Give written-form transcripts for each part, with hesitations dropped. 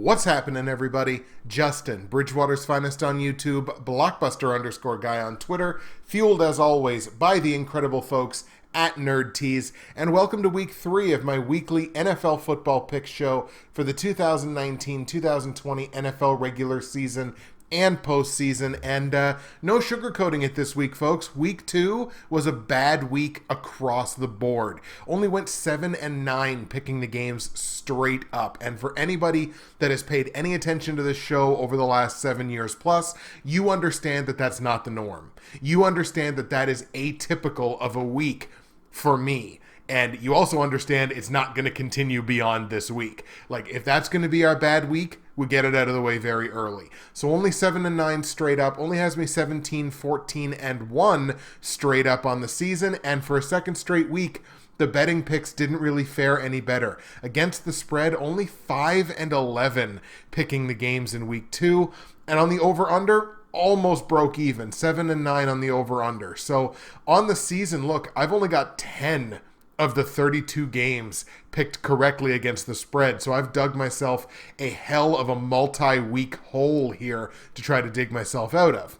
What's happening, everybody? Justin, Bridgewater's finest on YouTube, Blockbuster_guy on Twitter, fueled as always by the incredible folks at NerdTees, and welcome to week 3 of my weekly NFL football pick show for the 2019-2020 NFL regular season and postseason, and no sugarcoating it this week, folks. Week 2 was a bad week across the board. Only went 7-9 picking the games straight up, and for anybody that has paid any attention to this show over the last 7 years plus, you understand that that's not the norm. You understand that that is atypical of a week for me. And you also understand it's not going to continue beyond this week. Like, if that's going to be our bad week, we get it out of the way very early. So only 7-9 straight up, only has me 17-14-1 straight up on the season. And for a second straight week, the betting picks didn't really fare any better. Against the spread, only 5-11 picking the games in week 2. And on the over-under, almost broke even, 7-9 on the over-under. So on the season, look, I've only got 10 of the 32 games picked correctly against the spread. So I've dug myself a hell of a multi-week hole here to try to dig myself out of.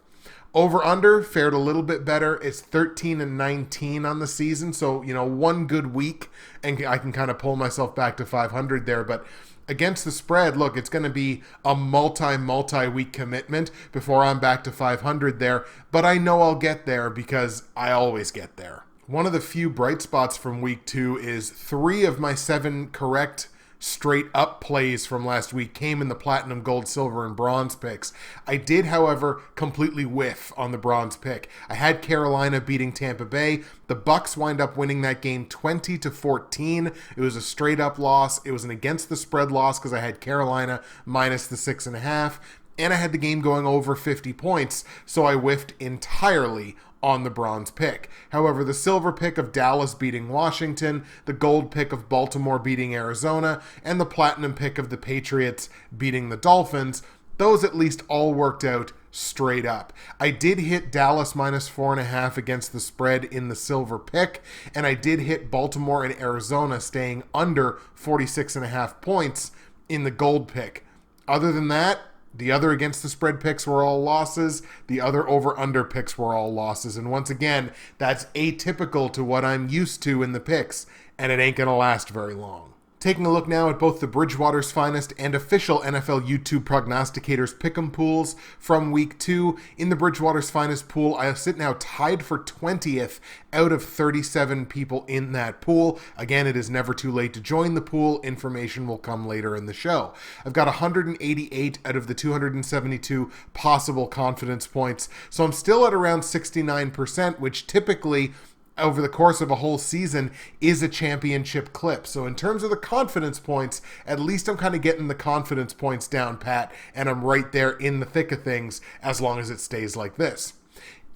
Over-under fared a little bit better. It's 13-19 on the season. So, one good week and I can kind of pull myself back to 500 there. But against the spread, look, it's going to be a multi-week commitment before I'm back to 500 there. But I know I'll get there because I always get there. One of the few bright spots from week 2 is 3 of my 7 correct straight up plays from last week came in the platinum, gold, silver, and bronze picks. I did, however, completely whiff on the bronze pick. I had Carolina beating Tampa Bay. The Bucs wind up winning that game 20-14. It was a straight up loss. It was an against the spread loss because I had Carolina minus the 6.5. And I had the game going over 50 points, so I whiffed entirely on the bronze pick. However, the silver pick of Dallas beating Washington, the gold pick of Baltimore beating Arizona, and the platinum pick of the Patriots beating the Dolphins, those at least all worked out straight up. I did hit Dallas minus 4.5 against the spread in the silver pick, and I did hit Baltimore and Arizona staying under 46.5 points in the gold pick. Other than that, the other against the spread picks were all losses. The other over-under picks were all losses. And once again, that's atypical to what I'm used to in the picks, and it ain't going to last very long. Taking a look now at both the Bridgewater's finest and official NFL YouTube prognosticators pick'em pools from week 2. In the Bridgewater's finest pool, I sit now tied for 20th out of 37 people in that pool. Again, it is never too late to join the pool. Information will come later in the show. I've got 188 out of the 272 possible confidence points, so I'm still at around 69%, which typically over the course of a whole season is a championship clip. So in terms of the confidence points, at least I'm kind of getting the confidence points down pat, and I'm right there in the thick of things as long as it stays like this.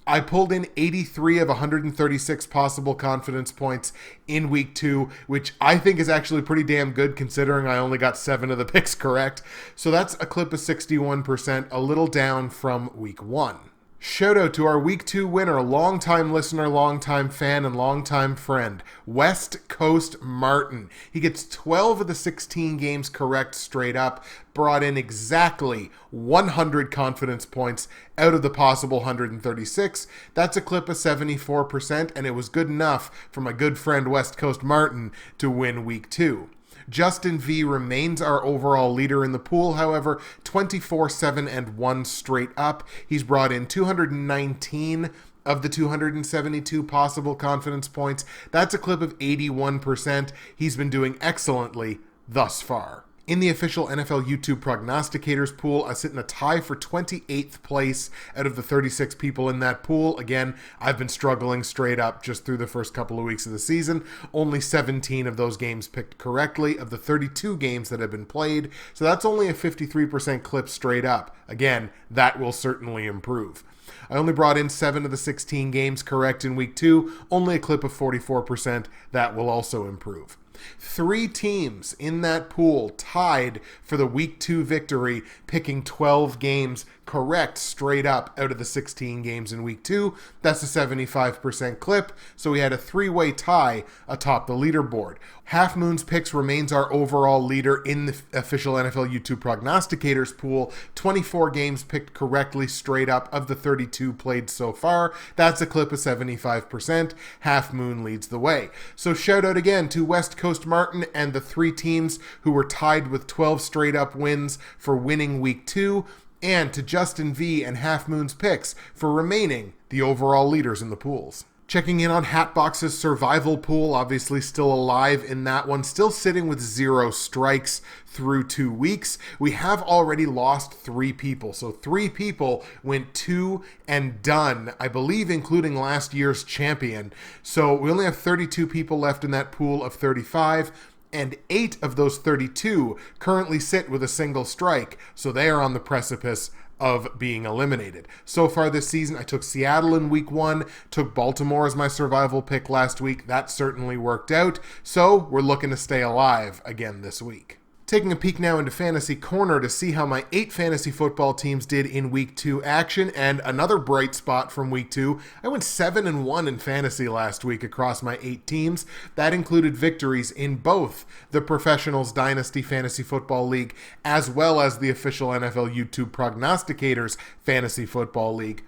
I pulled in 83 of 136 possible confidence points in week 2, which I think is actually pretty damn good considering I only got 7 of the picks correct. So that's a clip of 61%, a little down from week 1. Shout out to our week 2 winner, longtime listener, longtime fan, and longtime friend, West Coast Martin. He gets 12 of the 16 games correct straight up, brought in exactly 100 confidence points out of the possible 136. That's a clip of 74%, and it was good enough for my good friend West Coast Martin to win week 2. JustinV remains our overall leader in the pool, however, 24-7-1 straight up. He's brought in 219 of the 272 possible confidence points. That's a clip of 81%. He's been doing excellently thus far. In the official NFL YouTube prognosticators pool, I sit in a tie for 28th place out of the 36 people in that pool. Again, I've been struggling straight up just through the first couple of weeks of the season. Only 17 of those games picked correctly of the 32 games that have been played. So that's only a 53% clip straight up. Again, that will certainly improve. I only brought in 7 of the 16 games correct in week 2, only a clip of 44%. That will also improve. 3 teams in that pool tied for the Week 2 victory, picking 12 games correct straight up out of the 16 games in Week 2. That's a 75% clip, so we had a 3-way tie atop the leaderboard. Half Moon's Picks remains our overall leader in the official NFL YouTube prognosticators pool. 24 games picked correctly straight up of the 32 played so far. That's a clip of 75%. Half Moon leads the way. So shout out again to West Coast Martin and the 3 teams who were tied with 12 straight up wins for winning Week 2, and to JustinV and Half Moon's Picks for remaining the overall leaders in the pools. Checking in on Hatbox's survival pool, obviously still alive in that one, still sitting with 0 strikes through 2 weeks. We have already lost 3 people, so 3 people went 2 and done, I believe including last year's champion. So we only have 32 people left in that pool of 35, and 8 of those 32 currently sit with a single strike, so they are on the precipice of being eliminated. So far this season, I took Seattle in Week 1, took Baltimore as my survival pick last week. That certainly worked out, so we're looking to stay alive again this week. Taking a peek now into Fantasy Corner to see how my 8 fantasy football teams did in Week 2 action, and another bright spot from Week 2. I went 7-1 in fantasy last week across my 8 teams. That included victories in both the Professionals Dynasty Fantasy Football League as well as the official NFL YouTube Prognosticators Fantasy Football League.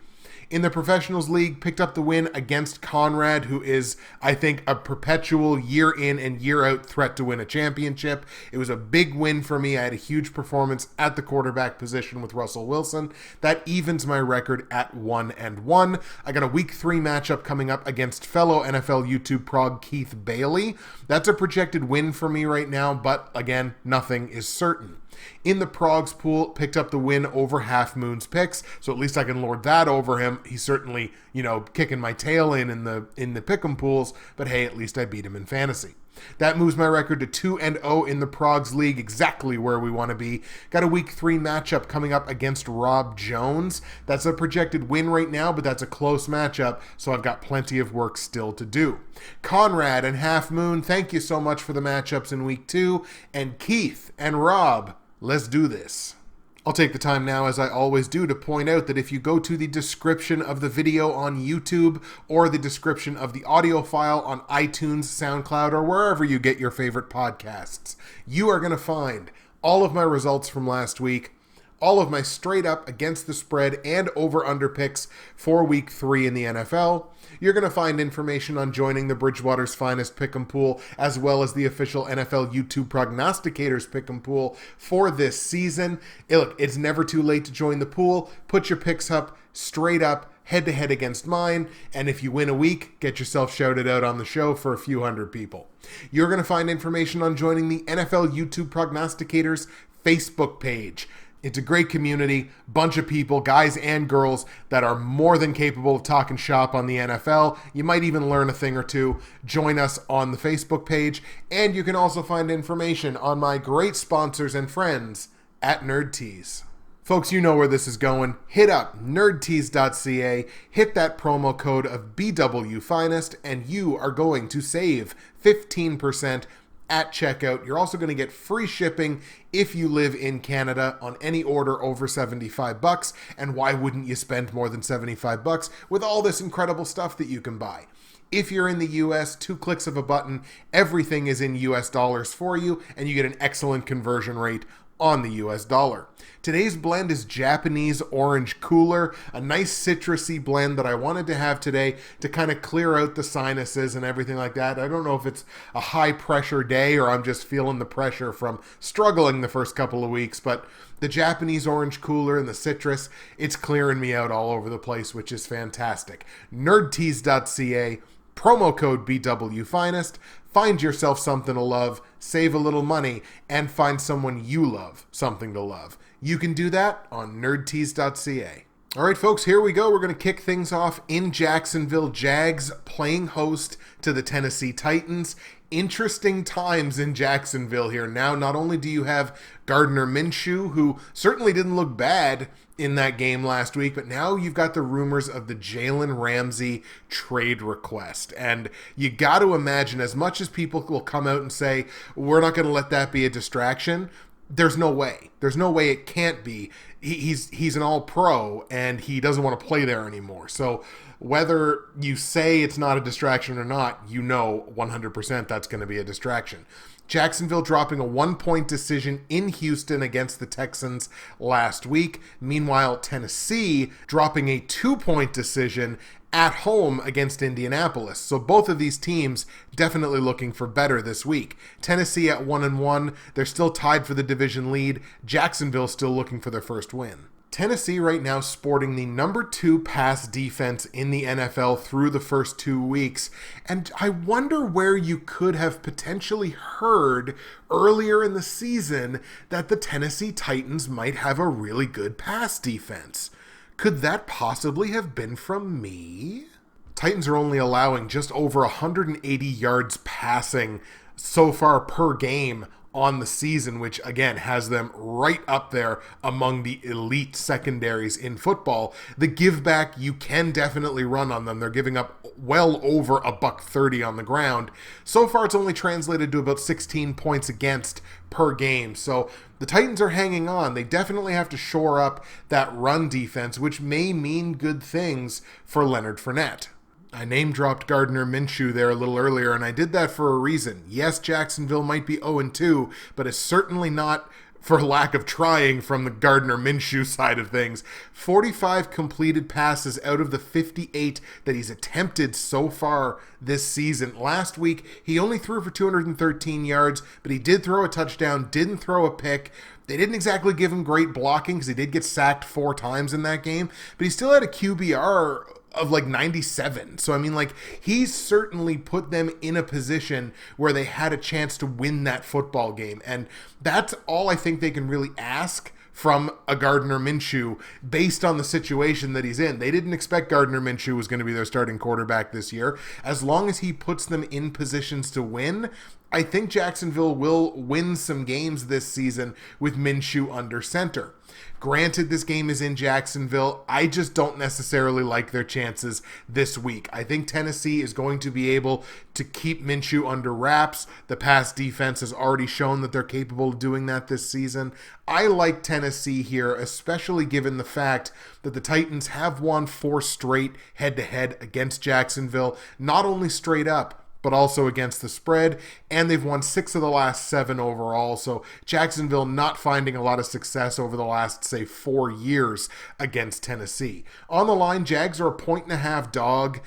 In the Professionals League, picked up the win against Conrad, who is, I think, a perpetual year in and year out threat to win a championship. It was a big win for me. I had a huge performance at the quarterback position with Russell Wilson. That evens my record at 1-1. I got a Week 3 matchup coming up against fellow NFL YouTube prog Keith Bailey. That's a projected win for me right now, but again, nothing is certain. In the Progs pool, picked up the win over Half Moon's Picks, so at least I can lord that over him. He's certainly, kicking my tail in the pick'em pools, but hey, at least I beat him in fantasy. That moves my record to 2-0 in the Progs League, exactly where we want to be. Got a Week 3 matchup coming up against Rob Jones. That's a projected win right now, but that's a close matchup, so I've got plenty of work still to do. Conrad and Half Moon, thank you so much for the matchups in Week 2. And Keith and Rob, let's do this. I'll take the time now, as I always do, to point out that if you go to the description of the video on YouTube or the description of the audio file on iTunes, SoundCloud, or wherever you get your favorite podcasts, you are going to find all of my results from last week, all of my straight up against the spread and over-under picks for Week 3 in the NFL. You're going to find information on joining the Bridgewater's Finest Pick'em Pool, as well as the official NFL YouTube Prognosticators Pick'em Pool for this season. Look, it's never too late to join the pool. Put your picks up straight up, head-to-head against mine, and if you win a week, get yourself shouted out on the show for a few hundred people. You're going to find information on joining the NFL YouTube Prognosticators Facebook page. It's a great community, bunch of people, guys and girls, that are more than capable of talking shop on the NFL. You might even learn a thing or two. Join us on the Facebook page, and you can also find information on my great sponsors and friends at NerdTees. Folks, you know where this is going. Hit up nerdtees.ca, hit that promo code of BWFinest, and you are going to save 15% at checkout. You're also going to get free shipping if you live in Canada on any order over $75. And why wouldn't you spend more than $75 with all this incredible stuff that you can buy? If you're in the US, 2 clicks of a button, everything is in US dollars for you, and you get an excellent conversion rate on the US dollar. Today's blend is Japanese Orange Cooler, a nice citrusy blend that I wanted to have today to kind of clear out the sinuses and everything like that. I don't know if it's a high pressure day or I'm just feeling the pressure from struggling the first couple of weeks, but the Japanese Orange Cooler and the citrus, it's clearing me out all over the place, which is fantastic. Nerdtees.ca, promo code BWFinest. Find yourself something to love, save a little money, and find someone you love something to love. You can do that on nerdtees.ca. All right, folks, here we go. We're going to kick things off in Jacksonville. Jags playing host to the Tennessee Titans. Interesting times in Jacksonville here. Now, not only do you have Gardner Minshew, who certainly didn't look bad in that game last week, but now you've got the rumors of the Jalen Ramsey trade request. And you got to imagine, as much as people will come out and say, we're not going to let that be a distraction, there's no way. There's no way it can't be. He's an all-pro, and he doesn't want to play there anymore. So whether you say it's not a distraction or not, you know 100% that's going to be a distraction. Jacksonville dropping a 1-point decision in Houston against the Texans last week. Meanwhile, Tennessee dropping a 2-point decision at home against Indianapolis. So both of these teams definitely looking for better this week. Tennessee at 1-1. They're still tied for the division lead. Jacksonville still looking for their first win. Tennessee right now sporting the number 2 pass defense in the NFL through the first 2 weeks. And I wonder where you could have potentially heard earlier in the season that the Tennessee Titans might have a really good pass defense. Could that possibly have been from me? Titans are only allowing just over 180 yards passing so far per game on the season, which again has them right up there among the elite secondaries in football. The give back, you can definitely run on them. They're giving up well over $130 on the ground. So far, it's only translated to about 16 points against per game. So the Titans are hanging on. They definitely have to shore up that run defense, which may mean good things for Leonard Fournette. I name-dropped Gardner Minshew there a little earlier, and I did that for a reason. Yes, Jacksonville might be 0-2, but it's certainly not for lack of trying from the Gardner Minshew side of things. 45 completed passes out of the 58 that he's attempted so far this season. Last week, he only threw for 213 yards, but he did throw a touchdown, didn't throw a pick. They didn't exactly give him great blocking because he did get sacked 4 times in that game, but he still had a QBR of like 97. So, I mean, like, he's certainly put them in a position where they had a chance to win that football game. And that's all I think they can really ask from a Gardner Minshew based on the situation that he's in. They didn't expect Gardner Minshew was going to be their starting quarterback this year. As long as he puts them in positions to win, I think Jacksonville will win some games this season with Minshew under center. Granted, this game is in Jacksonville. I just don't necessarily like their chances this week. I think Tennessee is going to be able to keep Minshew under wraps. The pass defense has already shown that they're capable of doing that this season. I like Tennessee here, especially given the fact that the Titans have won 4 straight head-to-head against Jacksonville, not only straight up, but also against the spread, and they've won 6 of the last 7 overall. So Jacksonville not finding a lot of success over the last, say, 4 years against Tennessee. On the line, Jags are a 1.5 dog.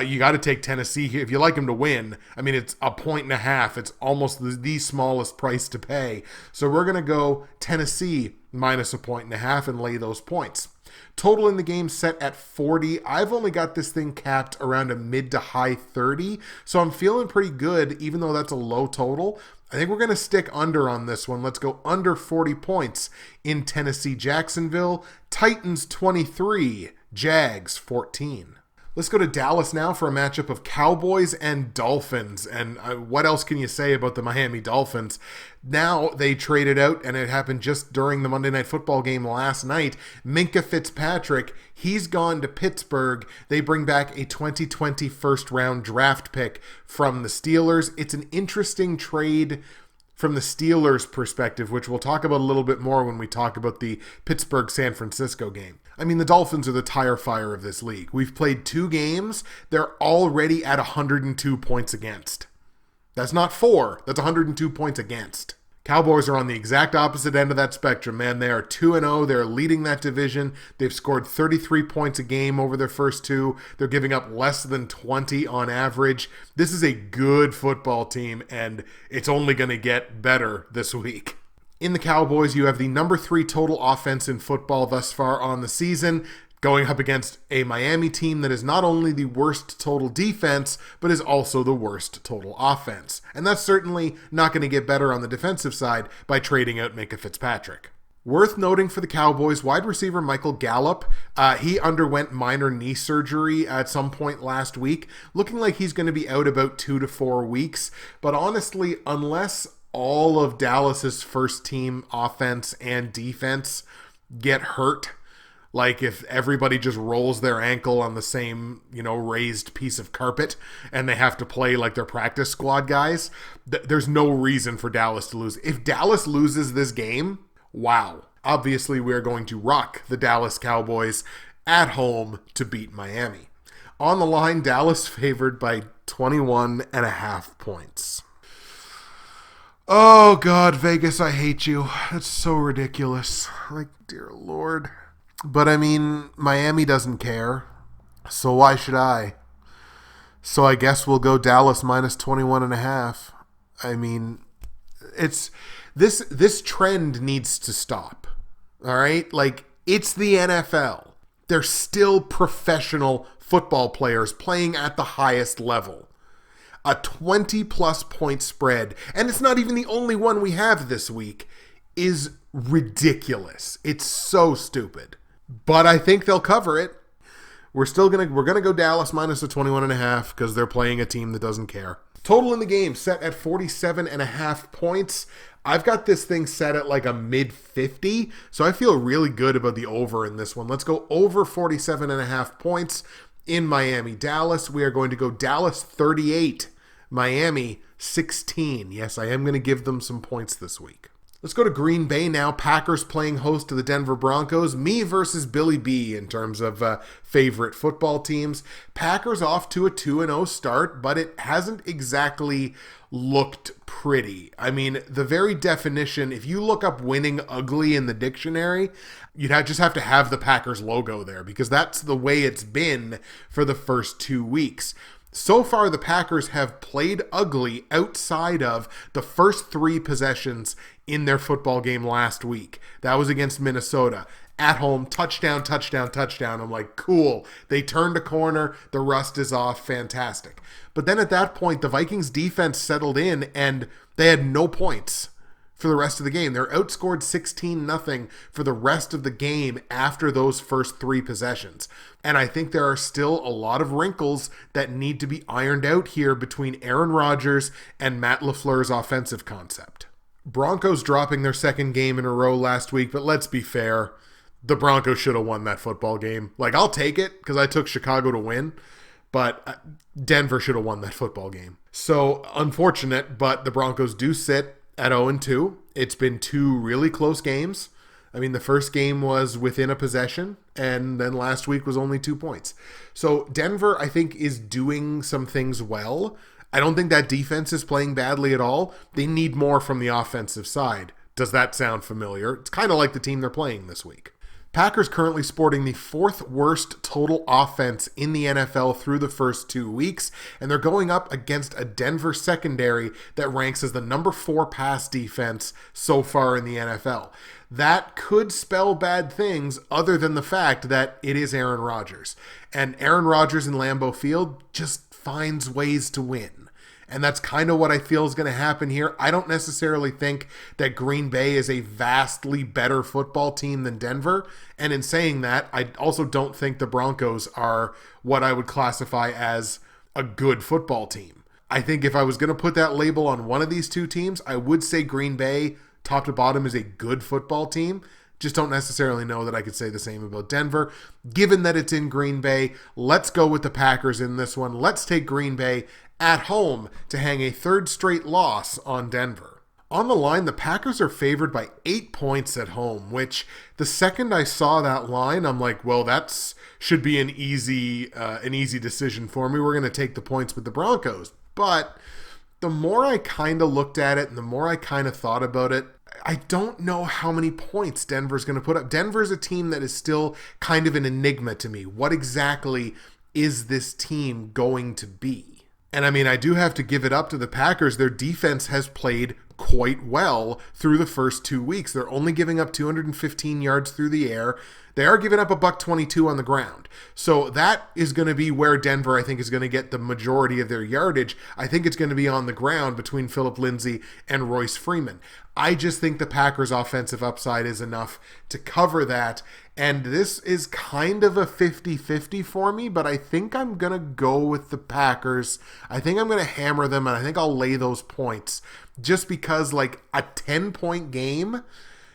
You got to take Tennessee here. If you like them to win, I mean, it's a 1.5. It's almost the smallest price to pay. So we're going to go Tennessee minus a 1.5 and lay those points. Total in the game set at 40. I've only got this thing capped around a mid to high 30, so I'm feeling pretty good, even though that's a low total. I think we're going to stick under on this one. Let's go under 40 points in Tennessee-Jacksonville. Titans 23, Jags 14. Let's go to Dallas now for a matchup of Cowboys and Dolphins. And what else can you say about the Miami Dolphins? Now they traded out, and it happened just during the Monday Night Football game last night. Minkah Fitzpatrick, he's gone to Pittsburgh. They bring back a 2020 first-round draft pick from the Steelers. It's an interesting trade from the Steelers' perspective, which we'll talk about a little bit more when we talk about the Pittsburgh-San Francisco game. I mean, the Dolphins are the tire fire of this league. We've played 2 games. They're already at 102 points against. That's not 4. That's 102 points against. Cowboys are on the exact opposite end of that spectrum, man. They are 2-0. They're leading that division. They've scored 33 points a game over their first 2. They're giving up less than 20 on average. This is a good football team, and it's only going to get better this week. In the Cowboys, you have the number 3 total offense in football thus far on the season, going up against a Miami team that is not only the worst total defense, but is also the worst total offense. And that's certainly not going to get better on the defensive side by trading out Minkah Fitzpatrick. Worth noting for the Cowboys, wide receiver Michael Gallup, he underwent minor knee surgery at some point last week, looking like he's going to be out about 2 to 4 weeks. But honestly, unless all of Dallas's first team offense and defense get hurt, like if everybody just rolls their ankle on the same, raised piece of carpet and they have to play like their practice squad guys, there's no reason for Dallas to lose. If Dallas loses this game, wow. Obviously, we're going to rock the Dallas Cowboys at home to beat Miami. On the line, Dallas favored by 21.5 points. Oh, God, Vegas, I hate you. That's so ridiculous. Like, dear Lord. But, I mean, Miami doesn't care, so why should I? So I guess we'll go Dallas minus 21.5. I mean, it's... This trend needs to stop, all right? Like, it's the NFL. They're still professional football players playing at the highest level. A 20-plus point spread, and it's not even the only one we have this week, is ridiculous. It's so stupid. But I think they'll cover it. We're gonna go Dallas minus the 21.5 because they're playing a team that doesn't care. Total in the game set at 47.5 points. I've got this thing set at like a mid-50, so I feel really good about the over in this one. Let's go over 47.5 points in Miami. Dallas, we are going to go Dallas 38, Miami 16. Yes, I am going to give them some points this week. Let's go to Green Bay now. Packers playing host to the Denver Broncos. Me versus Billy B in terms of favorite football teams. Packers off to a 2-0 start, but it hasn't exactly looked pretty. I mean, the very definition, if you look up winning ugly in the dictionary, you'd just have to have the Packers logo there because that's the way it's been for the first 2 weeks. So far, the Packers have played ugly outside of the first 3 possessions in their football game last week. That was against Minnesota. At home, touchdown, touchdown, touchdown. I'm like, cool. They turned a corner. The rust is off. Fantastic. But then at that point, the Vikings defense settled in and they had no points for the rest of the game. They're outscored 16-0 for the rest of the game after those first 3 possessions. And I think there are still a lot of wrinkles that need to be ironed out here between Aaron Rodgers and Matt LaFleur's offensive concept. Broncos dropping their second game in a row last week, but let's be fair. The Broncos should have won that football game. Like, I'll take it because I took Chicago to win, but Denver should have won that football game. So, unfortunate, but the Broncos do sit at 0-2. It's been 2 really close games. I mean, the first game was within a possession, and then last week was only 2 points. So Denver, I think, is doing some things well. I don't think that defense is playing badly at all. They need more from the offensive side. Does that sound familiar? It's kind of like the team they're playing this week. Packers currently sporting the 4th worst total offense in the NFL through the first 2 weeks, and they're going up against a Denver secondary that ranks as the number 4 pass defense so far in the NFL. That could spell bad things other than the fact that it is Aaron Rodgers. And Aaron Rodgers in Lambeau Field just finds ways to win. And that's kind of what I feel is going to happen here. I don't necessarily think that Green Bay is a vastly better football team than Denver. And in saying that, I also don't think the Broncos are what I would classify as a good football team. I think if I was going to put that label on one of these 2 teams, I would say Green Bay, top to bottom, is a good football team. Just don't necessarily know that I could say the same about Denver. Given that it's in Green Bay, let's go with the Packers in this one. Let's take Green Bay at home to hang a 3rd straight loss on Denver. On the line, the Packers are favored by 8 points at home, which the second I saw that line, I'm like, well, that should be an easy decision for me. We're going to take the points with the Broncos. But the more I kind of looked at it and the more I kind of thought about it, I don't know how many points Denver's going to put up. Denver's a team that is still kind of an enigma to me. What exactly is this team going to be? And I mean, I do have to give it up to the Packers. Their defense has played quite well through the first 2 weeks. They're only giving up 215 yards through the air. They are giving up $122 on the ground. So that is going to be where Denver, I think, is going to get the majority of their yardage. I think it's going to be on the ground between Phillip Lindsay and Royce Freeman. I just think the Packers' offensive upside is enough to cover that. And this is kind of a 50-50 for me, but I think I'm going to go with the Packers. I think I'm going to hammer them, and I think I'll lay those points. Just because, like, a 10-point game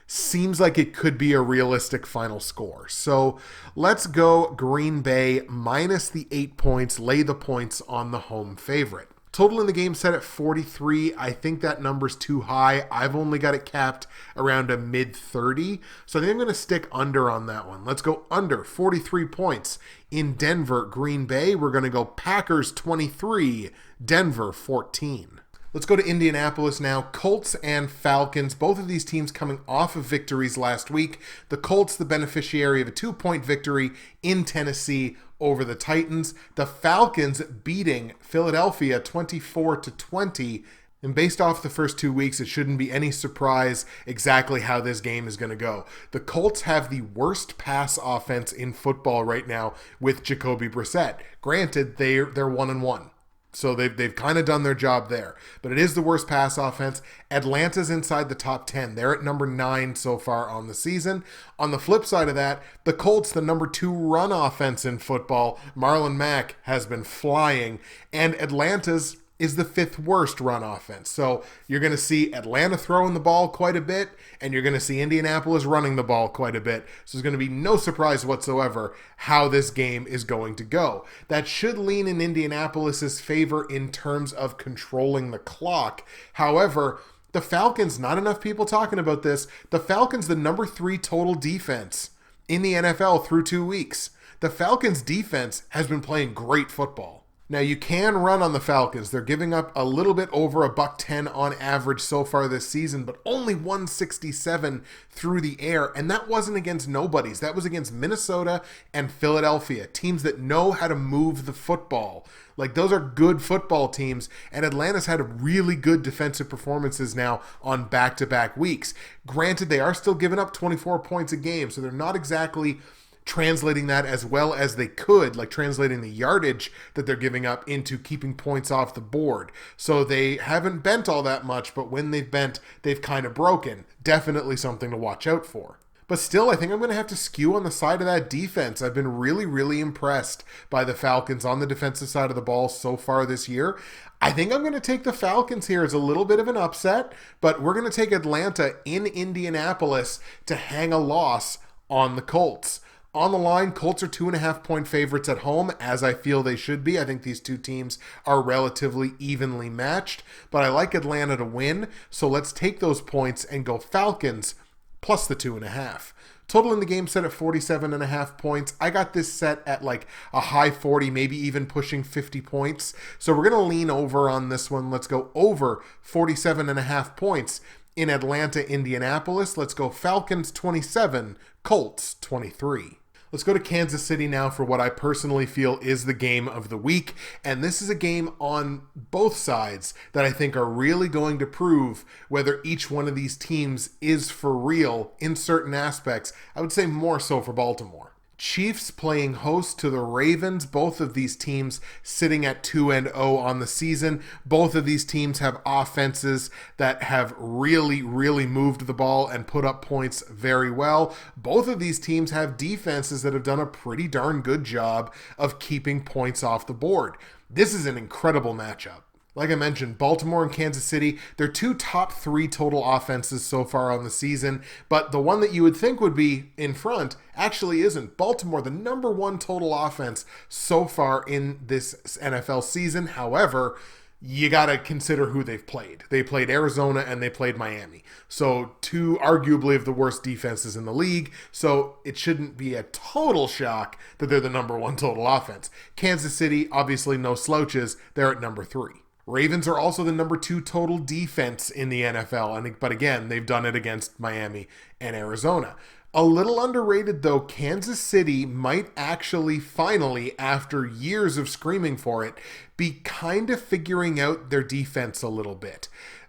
seems like it could be a realistic final score. So let's go Green Bay minus the 8 points, lay the points on the home favorite. Total in the game set at 43. I think that number's too high. I've only got it capped around a mid-30. So I think I'm going to stick under on that one. Let's go under 43 points. In Denver, Green Bay, we're going to go Packers 23, Denver 14. Let's go to Indianapolis now. Colts and Falcons, both of these teams coming off of victories last week. The Colts, the beneficiary of a 2-point victory in Tennessee over the Titans. The Falcons beating Philadelphia 24-20. And based off the first 2 weeks, it shouldn't be any surprise exactly how this game is going to go. The Colts have the worst pass offense in football right now with Jacoby Brissett. Granted, they're 1-1. So they've kind of done their job there. But it is the worst pass offense. Atlanta's inside the top 10. They're at number 9 so far on the season. On the flip side of that, the Colts, the number 2 run offense in football. Marlon Mack has been flying. And Atlanta's is the 5th worst run offense. So you're going to see Atlanta throwing the ball quite a bit, and you're going to see Indianapolis running the ball quite a bit. So there's going to be no surprise whatsoever how this game is going to go. That should lean in Indianapolis's favor in terms of controlling the clock. However, the Falcons, not enough people talking about this, the Falcons, the number 3 total defense in the NFL through 2 weeks. The Falcons defense has been playing great football. Now, you can run on the Falcons. They're giving up a little bit over $110 on average so far this season, but only 167 through the air. And that wasn't against nobodies. That was against Minnesota and Philadelphia, teams that know how to move the football. Like, those are good football teams, and Atlanta's had really good defensive performances now on back-to-back weeks. Granted, they are still giving up 24 points a game, so they're not exactly translating that as well as they could, like translating the yardage that they're giving up into keeping points off the board. So they haven't bent all that much, but when they've bent, they've kind of broken. Definitely something to watch out for. But still, I think I'm going to have to skew on the side of that defense. I've been really, really impressed by the Falcons on the defensive side of the ball so far this year. I think I'm going to take the Falcons here as a little bit of an upset, but we're going to take Atlanta in Indianapolis to hang a loss on the Colts. On the line, Colts are 2.5-point favorites at home, as I feel they should be. I think these two teams are relatively evenly matched, but I like Atlanta to win, so let's take those points and go Falcons plus the 2.5. Total in the game set at 47.5 points. I got this set at like a high 40, maybe even pushing 50 points. So we're going to lean over on this one. Let's go over 47.5 points in Atlanta, Indianapolis. Let's go Falcons 27, Colts 23. Let's go to Kansas City now for what I personally feel is the game of the week. And this is a game on both sides that I think are really going to prove whether each one of these teams is for real in certain aspects. I would say more so for Baltimore. Chiefs playing host to the Ravens. Both of these teams sitting at 2-0 on the season. Both of these teams have offenses that have really, really moved the ball and put up points very well. Both of these teams have defenses that have done a pretty darn good job of keeping points off the board. This is an incredible matchup. Like I mentioned, Baltimore and Kansas City, they're two top 3 total offenses so far on the season, but the one that you would think would be in front actually isn't. Baltimore, the number 1 total offense so far in this NFL season. However, you got to consider who they've played. They played Arizona and they played Miami. So two arguably of the worst defenses in the league. So it shouldn't be a total shock that they're the number 1 total offense. Kansas City, obviously no slouches. They're at number 3. Ravens are also the number 2 total defense in the NFL, but again, they've done it against Miami and Arizona. A little underrated, though, Kansas City might actually finally, after years of screaming for it, be kind of figuring out their defense a little bit.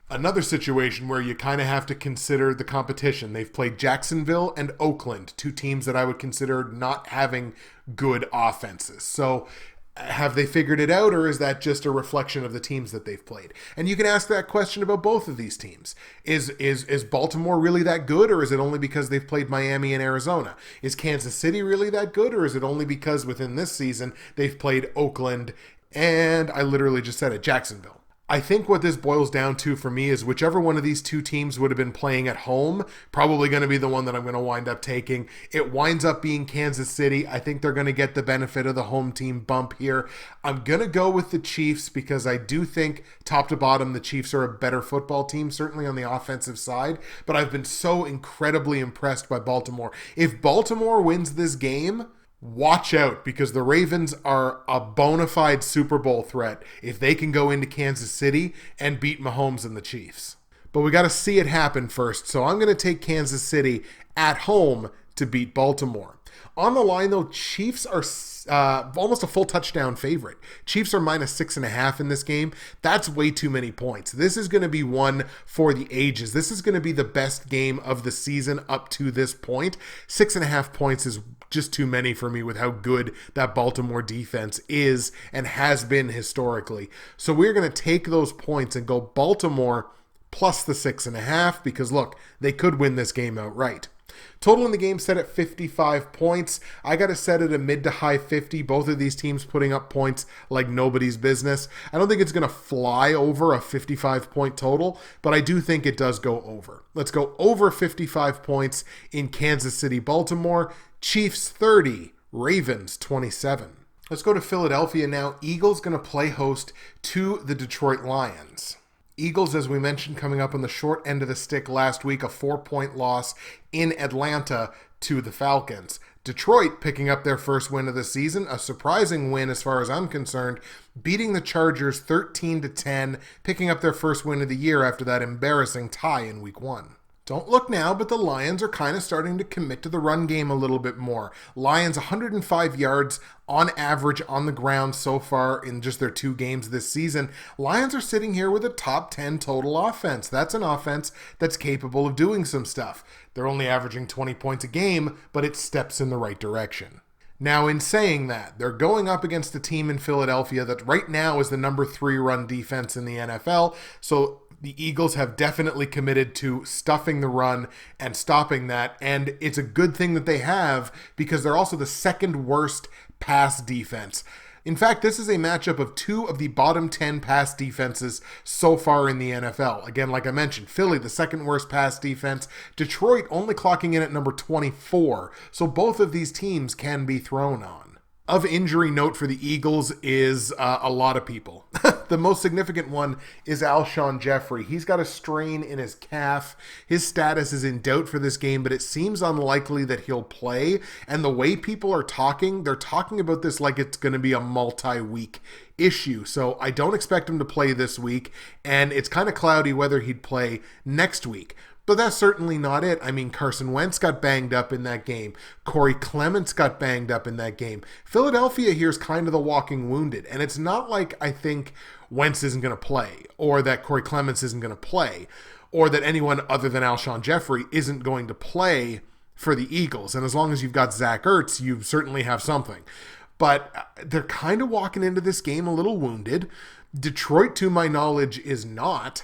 Another situation where you kind of have to consider the competition. They've played Jacksonville and Oakland, two teams that I would consider not having good offenses. So have they figured it out, or is that just a reflection of the teams that they've played? And you can ask that question about both of these teams. Is Baltimore really that good, or is it only because they've played Miami and Arizona? Is Kansas City really that good, or is it only because within this season they've played Oakland and, I literally just said it, Jacksonville? I think what this boils down to for me is whichever one of these two teams would have been playing at home, probably going to be the one that I'm going to wind up taking. It winds up being Kansas City. I think they're going to get the benefit of the home team bump here. I'm going to go with the Chiefs because I do think top to bottom the Chiefs are a better football team, certainly on the offensive side, but I've been so incredibly impressed by Baltimore. If Baltimore wins this game, watch out, because the Ravens are a bona fide Super Bowl threat if they can go into Kansas City and beat Mahomes and the Chiefs. But we got to see it happen first, so I'm going to take Kansas City at home to beat Baltimore. On the line, though, Chiefs are almost a full touchdown favorite. Chiefs are -6.5 in this game. That's way too many points. This is going to be one for the ages. This is going to be the best game of the season up to this point. 6.5 points is just too many for me with how good that Baltimore defense is and has been historically. So we're going to take those points and go Baltimore plus the 6.5 because, look, they could win this game outright. Total in the game set at 55 points. I got to set it a mid to high 50. Both of these teams putting up points like nobody's business. I don't think it's going to fly over a 55-point total, but I do think it does go over. Let's go over 55 points in Kansas City, Baltimore. Chiefs 30, Ravens 27. Let's go to Philadelphia now. Eagles going to play host to the Detroit Lions. Eagles, as we mentioned, coming up on the short end of the stick last week, a 4-point loss in Atlanta to the Falcons. Detroit picking up their first win of the season, a surprising win as far as I'm concerned, beating the Chargers 13-10, picking up their first win of the year after that embarrassing tie in week 1. Don't look now, but the Lions are kind of starting to commit to the run game a little bit more. Lions 105 yards on average on the ground so far in just their 2 games this season. Lions are sitting here with a top 10 total offense. That's an offense that's capable of doing some stuff. They're only averaging 20 points a game, but it steps in the right direction. Now, in saying that, they're going up against a team in Philadelphia that right now is the number 3 run defense in the NFL, so the Eagles have definitely committed to stuffing the run and stopping that, and it's a good thing that they have because they're also the second worst pass defense. In fact, this is a matchup of 2 of the bottom 10 pass defenses so far in the NFL. Again, like I mentioned, Philly, the second worst pass defense. Detroit only clocking in at number 24. So both of these teams can be thrown on. Of injury note for the Eagles is a lot of people. The most significant one is Alshon Jeffrey. He's got a strain in his calf. His status is in doubt for this game, but it seems unlikely that he'll play. And the way people are talking, they're talking about this like it's going to be a multi-week issue. So I don't expect him to play this week, and it's kind of cloudy whether he'd play next week. But that's certainly not it. I mean, Carson Wentz got banged up in that game. Corey Clements got banged up in that game. Philadelphia here is kind of the walking wounded. And it's not like I think Wentz isn't going to play, or that Corey Clements isn't going to play, or that anyone other than Alshon Jeffrey isn't going to play for the Eagles. And as long as you've got Zach Ertz, you certainly have something. But they're kind of walking into this game a little wounded. Detroit, to my knowledge, is not.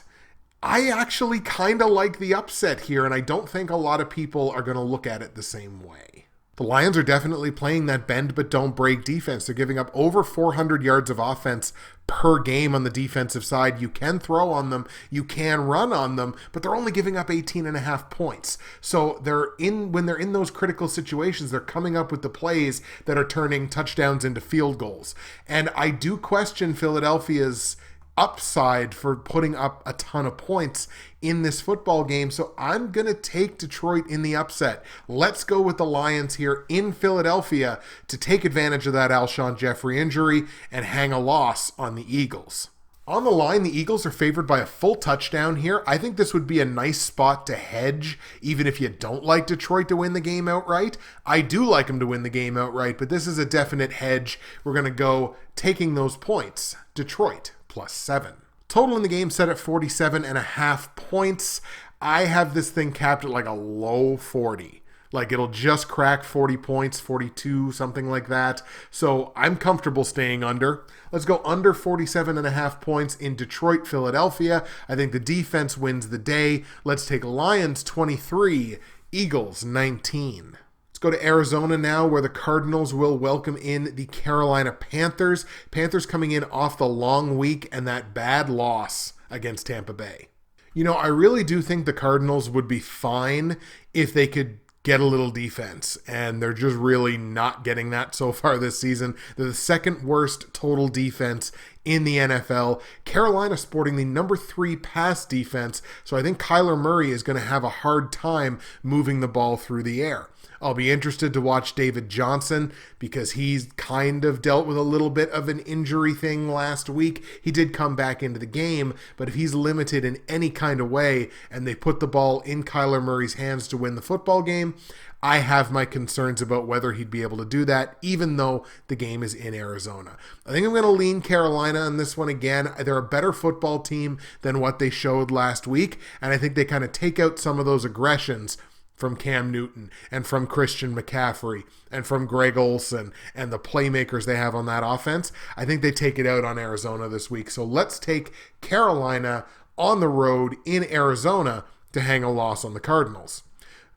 I actually kind of like the upset here, and I don't think a lot of people are going to look at it the same way. The Lions are definitely playing that bend but don't break defense. They're giving up over 400 yards of offense per game on the defensive side. You can throw on them, you can run on them, but they're only giving up 18.5 points. So when they're in those critical situations, they're coming up with the plays that are turning touchdowns into field goals. And I do question Philadelphia's upside for putting up a ton of points in this football game, so I'm going to take Detroit in the upset. Let's go with the Lions here in Philadelphia to take advantage of that Alshon Jeffrey injury and hang a loss on the Eagles. On the line, the Eagles are favored by a full touchdown here. I think this would be a nice spot to hedge, even if you don't like Detroit to win the game outright. I do like them to win the game outright, but this is a definite hedge. We're going to go taking those points. Detroit +7. Total in the game set at 47.5 points. I have this thing capped at like a low 40. Like it'll just crack 40 points, 42, something like that. So I'm comfortable staying under. Let's go under 47.5 points in Detroit, Philadelphia. I think the defense wins the day. Let's take Lions 23, Eagles 19. Let's go to Arizona now, where the Cardinals will welcome in the Carolina Panthers. Panthers coming in off the long week and that bad loss against Tampa Bay. You know, I really do think the Cardinals would be fine if they could get a little defense, and they're just really not getting that so far this season. They're the second worst total defense in the NFL. Carolina sporting the number 3 pass defense, so I think Kyler Murray is going to have a hard time moving the ball through the air. I'll be interested to watch David Johnson because he's kind of dealt with a little bit of an injury thing last week. He did come back into the game, but if he's limited in any kind of way and they put the ball in Kyler Murray's hands to win the football game, I have my concerns about whether he'd be able to do that, even though the game is in Arizona. I think I'm going to lean Carolina on this one again. They're a better football team than what they showed last week, and I think they kind of take out some of those aggressions from Cam Newton and from Christian McCaffrey and from Greg Olsen and the playmakers they have on that offense. I think they take it out on Arizona this week. So let's take Carolina on the road in Arizona to hang a loss on the Cardinals.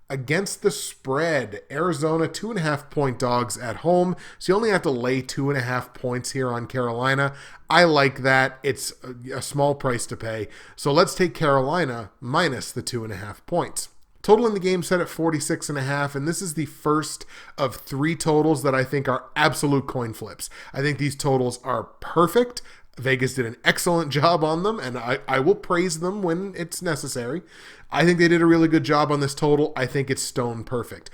Against the spread, Arizona 2.5 point dogs at home. So you only have to lay 2.5 points here on Carolina. I like that. It's a small price to pay. So let's take Carolina minus the 2.5 points. Total in the game set at 46.5, and this is the first of 3 totals that I think are absolute coin flips. I think these totals are perfect. Vegas did an excellent job on them, and I will praise them when it's necessary. I think they did a really good job on this total. I think it's stone perfect.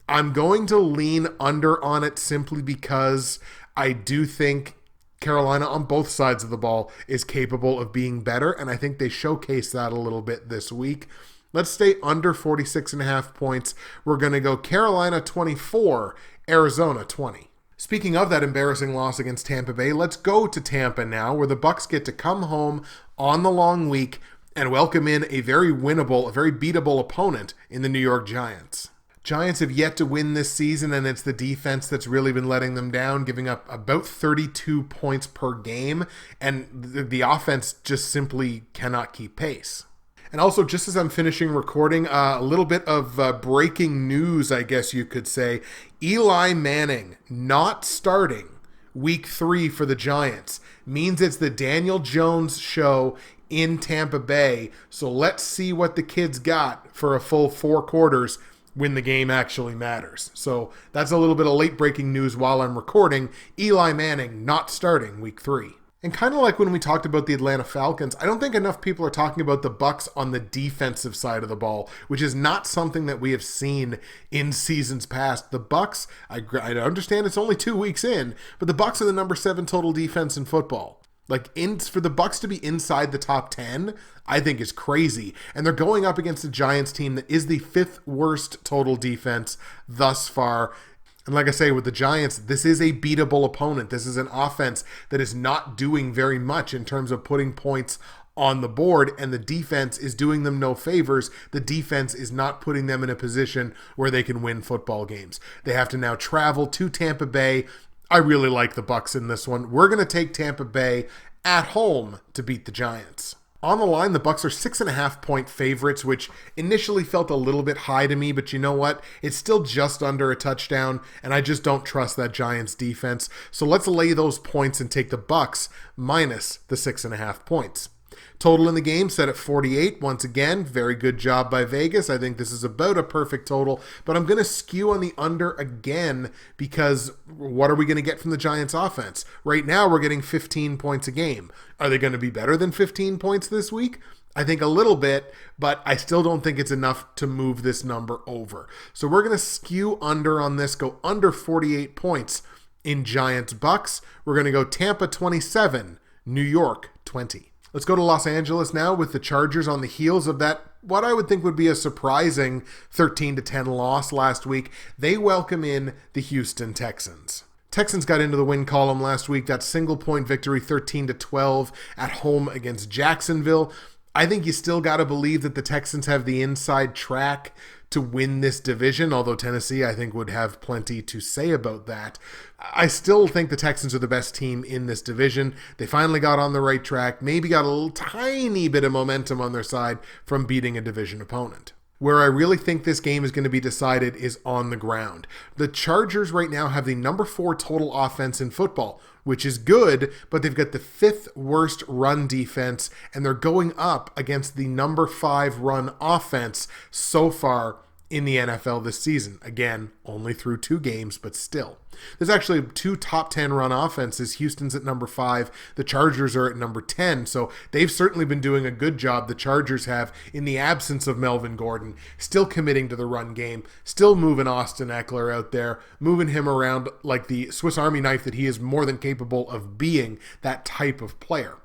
I'm going to lean under on it simply because I do think Carolina on both sides of the ball is capable of being better, and I think they showcase that a little bit this week. Let's stay under 46.5 points. We're going to go Carolina 24, Arizona 20. Speaking of that embarrassing loss against Tampa Bay, let's go to Tampa now, where the Bucs get to come home on the long week and welcome in a very winnable, a very beatable opponent in the New York Giants. Giants have yet to win this season, and it's the defense that's really been letting them down, giving up about 32 points per game, and the offense just simply cannot keep pace. And also, just as I'm finishing recording, a little bit of breaking news, I guess you could say. Eli Manning not starting week 3 for the Giants means it's the Daniel Jones show in Tampa Bay. So let's see what the kids got for a full 4 quarters when the game actually matters. So that's a little bit of late breaking news while I'm recording. Eli Manning not starting week 3. And kind of like when we talked about the Atlanta Falcons, I don't think enough people are talking about the Bucs on the defensive side of the ball, which is not something that we have seen in seasons past. The Bucs, I understand it's only 2 weeks in, but the Bucs are the number 7 total defense in football. For the Bucs to be inside the top 10, I think is crazy. And they're going up against a Giants team that is the 5th worst total defense thus far. And like I say, with the Giants, this is a beatable opponent. This is an offense that is not doing very much in terms of putting points on the board, and the defense is doing them no favors. The defense is not putting them in a position where they can win football games. They have to now travel to Tampa Bay. I really like the Bucs in this one. We're going to take Tampa Bay at home to beat the Giants. On the line, the Bucs are 6.5 point favorites, which initially felt a little bit high to me, but you know what? It's still just under a touchdown, and I just don't trust that Giants defense. So let's lay those points and take the Bucs minus the 6.5 points. Total in the game set at 48. Once again, very good job by Vegas. I think this is about a perfect total, but I'm going to skew on the under again because what are we going to get from the Giants offense? Right now, we're getting 15 points a game. Are they going to be better than 15 points this week? I think a little bit, but I still don't think it's enough to move this number over. So we're going to skew under on this, go under 48 points in Giants Bucs. We're going to go Tampa 27, New York 20. Let's go to Los Angeles now with the Chargers on the heels of that, what I would think would be a surprising 13-10 loss last week. They welcome in the Houston Texans. Texans got into the win column last week. That single point victory, 13-12 at home against Jacksonville. I think you still got to believe that the Texans have the inside track to win this division, although Tennessee, I think, would have plenty to say about that. I still think the Texans are the best team in this division. They finally got on the right track, maybe got a little tiny bit of momentum on their side from beating a division opponent. Where I really think this game is going to be decided is on the ground. The Chargers right now have the number 4 total offense in football, which is good, but they've got the 5th worst run defense, and they're going up against the number 5 run offense so far in the NFL this season. Again, only through 2 games, but still. There's actually 2 top 10 run offenses. Houston's at number 5. The Chargers are at number 10. So they've certainly been doing a good job. The Chargers have, in the absence of Melvin Gordon, still committing to the run game, still moving Austin Eckler out there, moving him around like the Swiss Army knife that he is more than capable of being, that type of player.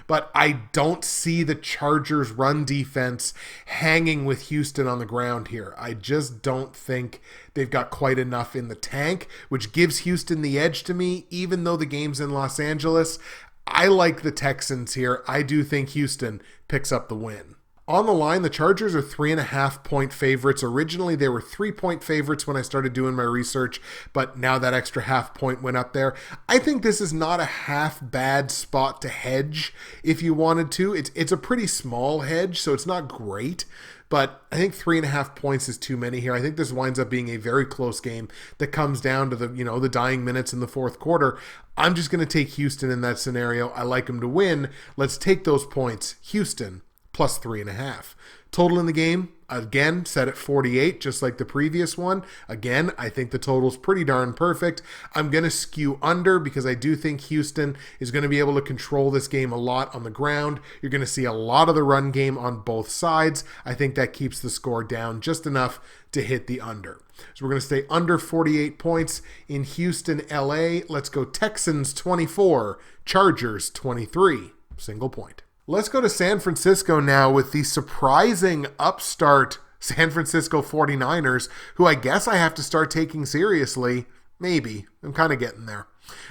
But I don't see the Chargers' run defense hanging with Houston on the ground here. I just don't think they've got quite enough in the tank, which gives Houston the edge to me, even though the game's in Los Angeles. I like the Texans here. I do think Houston picks up the win. On the line, the Chargers are 3.5-point favorites. Originally, they were 3-point favorites when I started doing my research, but now that extra half point went up there. I think this is not a half bad spot to hedge if you wanted to. It's a pretty small hedge, so it's not great, but I think 3.5 points is too many here. I think this winds up being a very close game that comes down to the dying minutes in the fourth quarter. I'm just going to take Houston in that scenario. I like them to win. Let's take those points. Houston plus 3.5. Total in the game, again, set at 48, just like the previous one. Again, I think the total's pretty darn perfect. I'm going to skew under because I do think Houston is going to be able to control this game a lot on the ground. You're going to see a lot of the run game on both sides. I think that keeps the score down just enough to hit the under. So we're going to stay under 48 points in Houston, LA. Let's go Texans 24, Chargers 23, single point. Let's go to San Francisco now with the surprising upstart San Francisco 49ers, who I guess I have to start taking seriously. Maybe. I'm kind of getting there.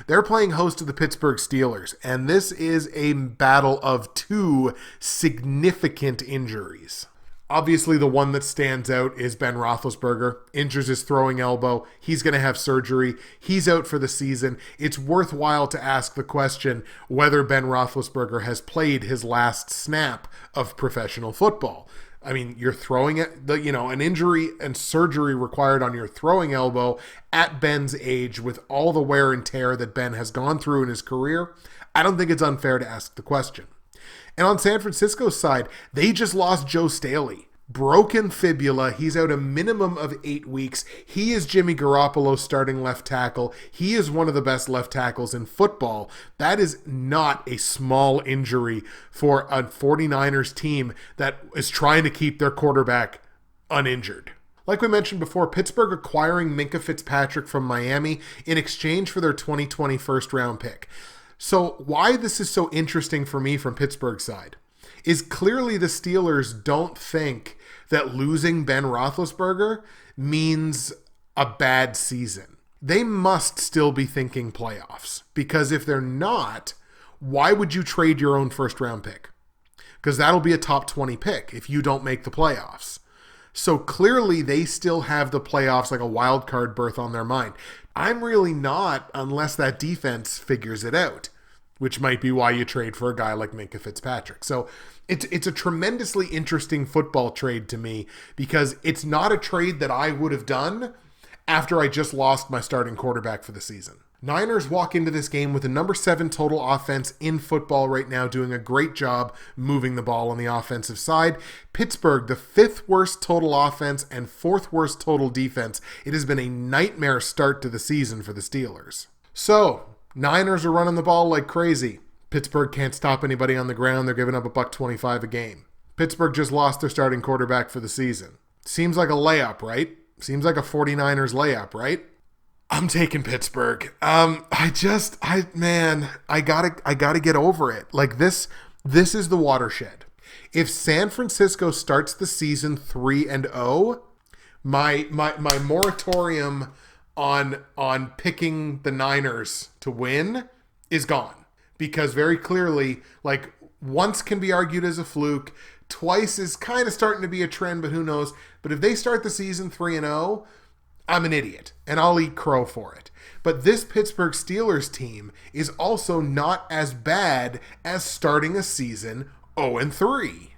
They're playing host to the Pittsburgh Steelers, and this is a battle of 2 significant injuries. Obviously, the one that stands out is Ben Roethlisberger. Injures his throwing elbow. He's going to have surgery. He's out for the season. It's worthwhile to ask the question whether Ben Roethlisberger has played his last snap of professional football. I mean, you're throwing it, an injury and surgery required on your throwing elbow at Ben's age with all the wear and tear that Ben has gone through in his career. I don't think it's unfair to ask the question. And on San Francisco's side, they just lost Joe Staley. Broken fibula. He's out a minimum of 8 weeks. He is Jimmy Garoppolo's starting left tackle. He is one of the best left tackles in football. That is not a small injury for a 49ers team that is trying to keep their quarterback uninjured. Like we mentioned before, Pittsburgh acquiring Minkah Fitzpatrick from Miami in exchange for their 2020 first-round pick. So why this is so interesting for me from Pittsburgh's side is clearly the Steelers don't think that losing Ben Roethlisberger means a bad season. They must still be thinking playoffs, because if they're not, why would you trade your own first-round pick? Because that'll be a top 20 pick if you don't make the playoffs. So clearly they still have the playoffs like a wild card berth on their mind. I'm really not, unless that defense figures it out, which might be why you trade for a guy like Minkah Fitzpatrick. So it's a tremendously interesting football trade to me, because it's not a trade that I would have done after I just lost my starting quarterback for the season. Niners walk into this game with a number 7 total offense in football right now, doing a great job moving the ball on the offensive side. Pittsburgh, the 5th worst total offense and 4th worst total defense. It has been a nightmare start to the season for the Steelers. So, Niners are running the ball like crazy. Pittsburgh can't stop anybody on the ground. They're giving up $125 a game. Pittsburgh just lost their starting quarterback for the season. Seems like a layup, right? Seems like a 49ers layup, right? I'm taking Pittsburgh. I gotta get over it. Like this is the watershed. If San Francisco starts the season 3-0, my moratorium on picking the Niners to win is gone. Because very clearly, like, once can be argued as a fluke, twice is kind of starting to be a trend, but who knows. But if they start the season 3-0, I'm an idiot, and I'll eat crow for it. But this Pittsburgh Steelers team is also not as bad as starting a season 0-3.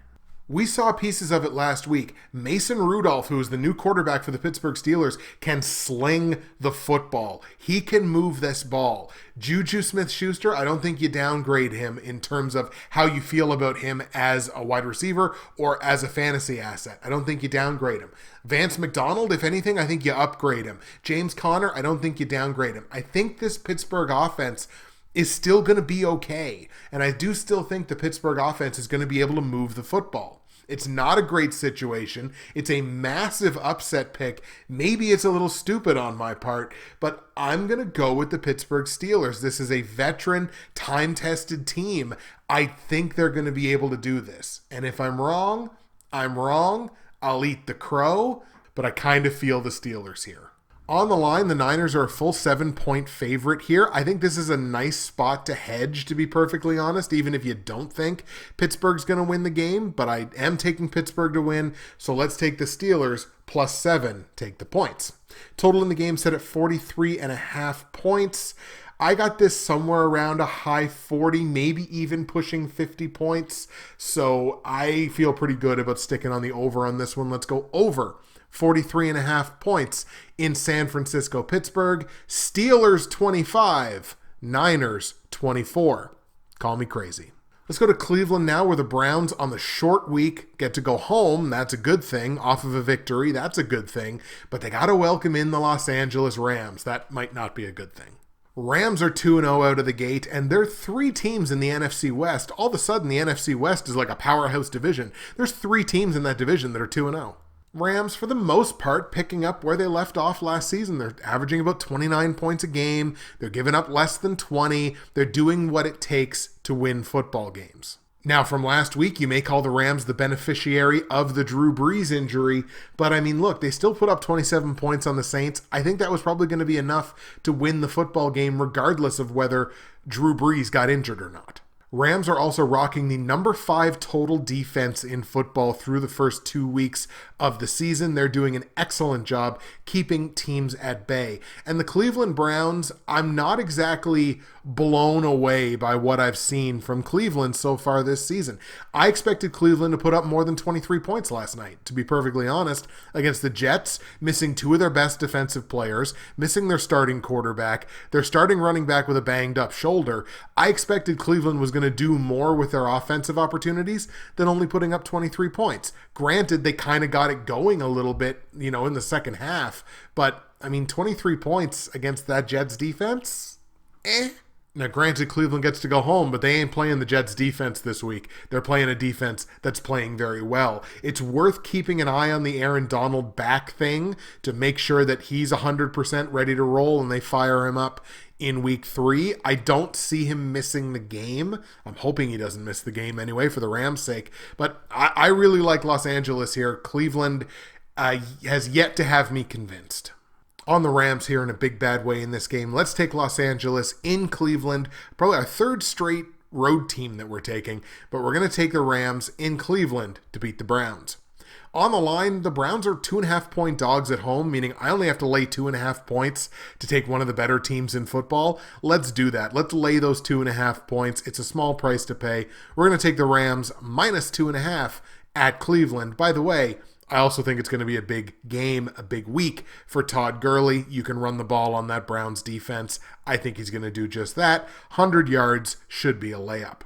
We saw pieces of it last week. Mason Rudolph, who is the new quarterback for the Pittsburgh Steelers, can sling the football. He can move this ball. Juju Smith-Schuster, I don't think you downgrade him in terms of how you feel about him as a wide receiver or as a fantasy asset. I don't think you downgrade him. Vance McDonald, if anything, I think you upgrade him. James Conner, I don't think you downgrade him. I think this Pittsburgh offense is still going to be okay. And I do still think the Pittsburgh offense is going to be able to move the football. It's not a great situation. It's a massive upset pick. Maybe it's a little stupid on my part, but I'm going to go with the Pittsburgh Steelers. This is a veteran, time-tested team. I think they're going to be able to do this. And if I'm wrong, I'm wrong. I'll eat the crow, but I kind of feel the Steelers here. On the line, the Niners are a full 7-point favorite here. I think this is a nice spot to hedge, to be perfectly honest, even if you don't think Pittsburgh's going to win the game. But I am taking Pittsburgh to win, so let's take the Steelers +7, take the points. Total in the game set at 43.5 points. I got this somewhere around a high 40, maybe even pushing 50 points. So I feel pretty good about sticking on the over on this one. Let's go over 43.5 points in San Francisco, Pittsburgh. Steelers 25, Niners 24. Call me crazy. Let's go to Cleveland now, where the Browns on the short week get to go home. That's a good thing. Off of a victory, that's a good thing. But they got to welcome in the Los Angeles Rams. That might not be a good thing. Rams are 2-0 out of the gate, and there are 3 teams in the NFC West. All of a sudden, the NFC West is like a powerhouse division. There's 3 teams in that division that are 2-0. Rams, for the most part, picking up where they left off last season. They're averaging about 29 points a game. They're giving up less than 20. They're doing what it takes to win football games. Now, from last week, you may call the Rams the beneficiary of the Drew Brees injury, but I mean, look, they still put up 27 points on the Saints. I think that was probably going to be enough to win the football game, regardless of whether Drew Brees got injured or not. Rams are also rocking the number 5 total defense in football through the first 2 weeks of the season. They're doing an excellent job keeping teams at bay. And the Cleveland Browns, I'm not exactly blown away by what I've seen from Cleveland so far this season. I expected Cleveland to put up more than 23 points last night, to be perfectly honest, against the Jets, missing 2 of their best defensive players, missing their starting quarterback, their starting running back with a banged up shoulder. I expected Cleveland was going to do more with their offensive opportunities than only putting up 23 points. Granted, they kind of got it going a little bit, in the second half, but I mean, 23 points against that Jets defense? Now, granted, Cleveland gets to go home, but they ain't playing the Jets defense this week. They're playing a defense that's playing very well. It's worth keeping an eye on the Aaron Donald back thing to make sure that he's 100% ready to roll and they fire him up in week 3. I don't see him missing the game. I'm hoping he doesn't miss the game anyway for the Rams' sake. But I really like Los Angeles here. Cleveland has yet to have me convinced. On the Rams here in a big bad way in this game, let's take Los Angeles in Cleveland. Probably our 3rd straight road team that we're taking, but we're going to take the Rams in Cleveland to beat the Browns. On the line, the Browns are 2.5-point dogs at home, meaning I only have to lay 2.5 points to take one of the better teams in football. Let's do that. Let's lay those 2.5 points. It's a small price to pay. We're going to take the Rams -2.5 at Cleveland. By the way, I also think it's going to be a big game, a big week for Todd Gurley. You can run the ball on that Browns defense. I think he's going to do just that. 100 yards should be a layup.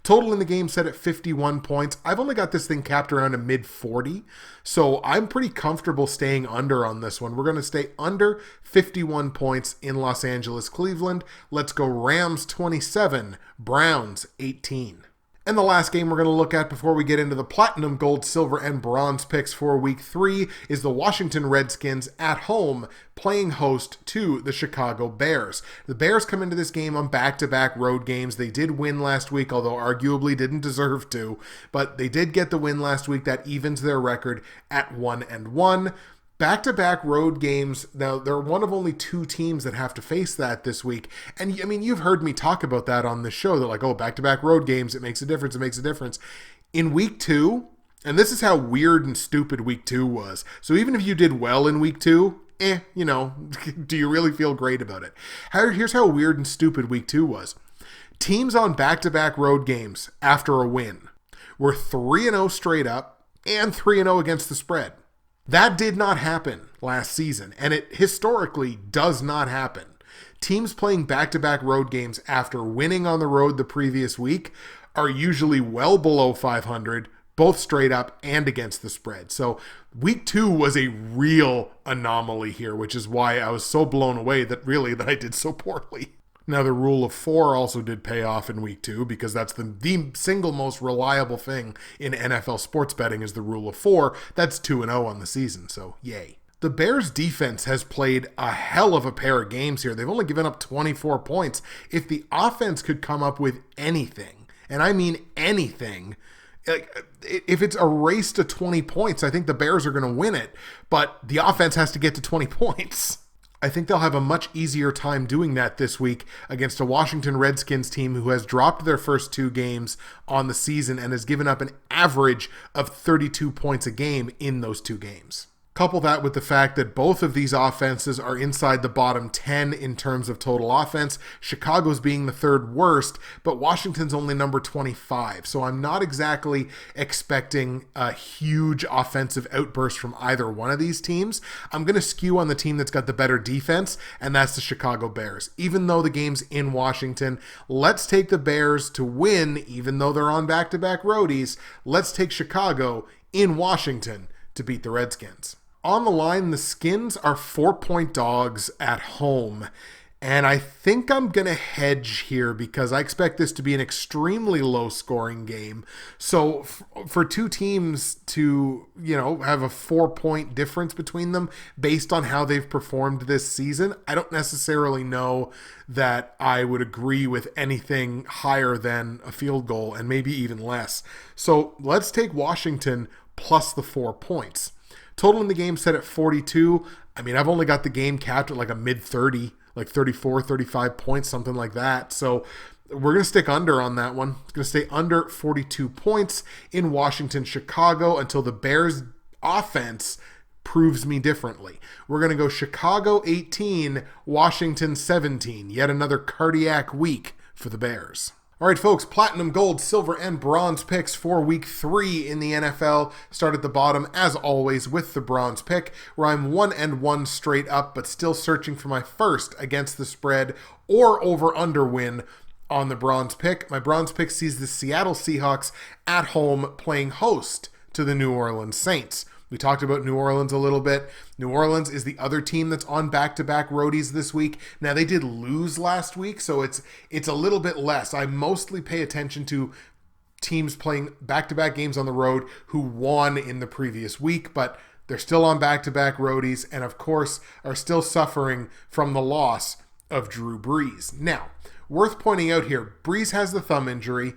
Total in the game set at 51 points. I've only got this thing capped around a mid-40, so I'm pretty comfortable staying under on this one. We're going to stay under 51 points in Los Angeles, Cleveland. Let's go Rams 27, Browns 18. And the last game we're going to look at before we get into the platinum, gold, silver, and bronze picks for week 3 is the Washington Redskins at home playing host to the Chicago Bears. The Bears come into this game on back-to-back road games. They did win last week, although arguably didn't deserve to, but they did get the win last week. That evens their record at 1-1. Back-to-back road games. Now, they're one of only 2 teams that have to face that this week. And, I mean, you've heard me talk about that on the show. They're like, oh, back-to-back road games, it makes a difference, it makes a difference. In week 2, and this is how weird and stupid week 2 was. So even if you did well in week 2, do you really feel great about it? Here's how weird and stupid week 2 was. Teams on back-to-back road games after a win were 3-0 straight up and 3-0 against the spread. That did not happen last season, and it historically does not happen. Teams playing back-to-back road games after winning on the road the previous week are usually well below 500, both straight up and against the spread. So week 2 was a real anomaly here, which is why I was so blown away that I did so poorly. Now, the rule of 4 also did pay off in week 2 because that's the single most reliable thing in NFL sports betting is the rule of 4. That's 2-0 on the season, so yay. The Bears defense has played a hell of a pair of games here. They've only given up 24 points. If the offense could come up with anything, and I mean anything, if it's a race to 20 points, I think the Bears are going to win it, but the offense has to get to 20 points. I think they'll have a much easier time doing that this week against a Washington Redskins team who has dropped their first 2 games on the season and has given up an average of 32 points a game in those 2 games. Couple that with the fact that both of these offenses are inside the bottom 10 in terms of total offense. Chicago's being the 3rd worst, but Washington's only number 25. So I'm not exactly expecting a huge offensive outburst from either one of these teams. I'm going to skew on the team that's got the better defense, and that's the Chicago Bears. Even though the game's in Washington, let's take the Bears to win, even though they're on back-to-back roadies. Let's take Chicago in Washington to beat the Redskins. On the line, the Skins are 4-point dogs at home. And I think I'm going to hedge here because I expect this to be an extremely low-scoring game. So for 2 teams to, have a 4-point difference between them based on how they've performed this season, I don't necessarily know that I would agree with anything higher than a field goal and maybe even less. So let's take Washington plus the 4 points. Total in the game set at 42. I mean, I've only got the game capped at like a mid-30, like 34, 35 points, something like that. So we're going to stick under on that one. It's going to stay under 42 points in Washington, Chicago until the Bears offense proves me differently. We're going to go Chicago 18, Washington 17. Yet another cardiac week for the Bears. All right, folks, platinum, gold, silver, and bronze picks for week 3 in the NFL. Start at the bottom, as always, with the bronze pick, where I'm 1-1 straight up, but still searching for my first against the spread or over-under win on the bronze pick. My bronze pick sees the Seattle Seahawks at home playing host to the New Orleans Saints. We talked about New Orleans a little bit. New Orleans is the other team that's on back-to-back roadies this week. Now, they did lose last week, so it's a little bit less. I mostly pay attention to teams playing back-to-back games on the road who won in the previous week, but they're still on back-to-back roadies and, of course, are still suffering from the loss of Drew Brees. Now, worth pointing out here, Brees has the thumb injury.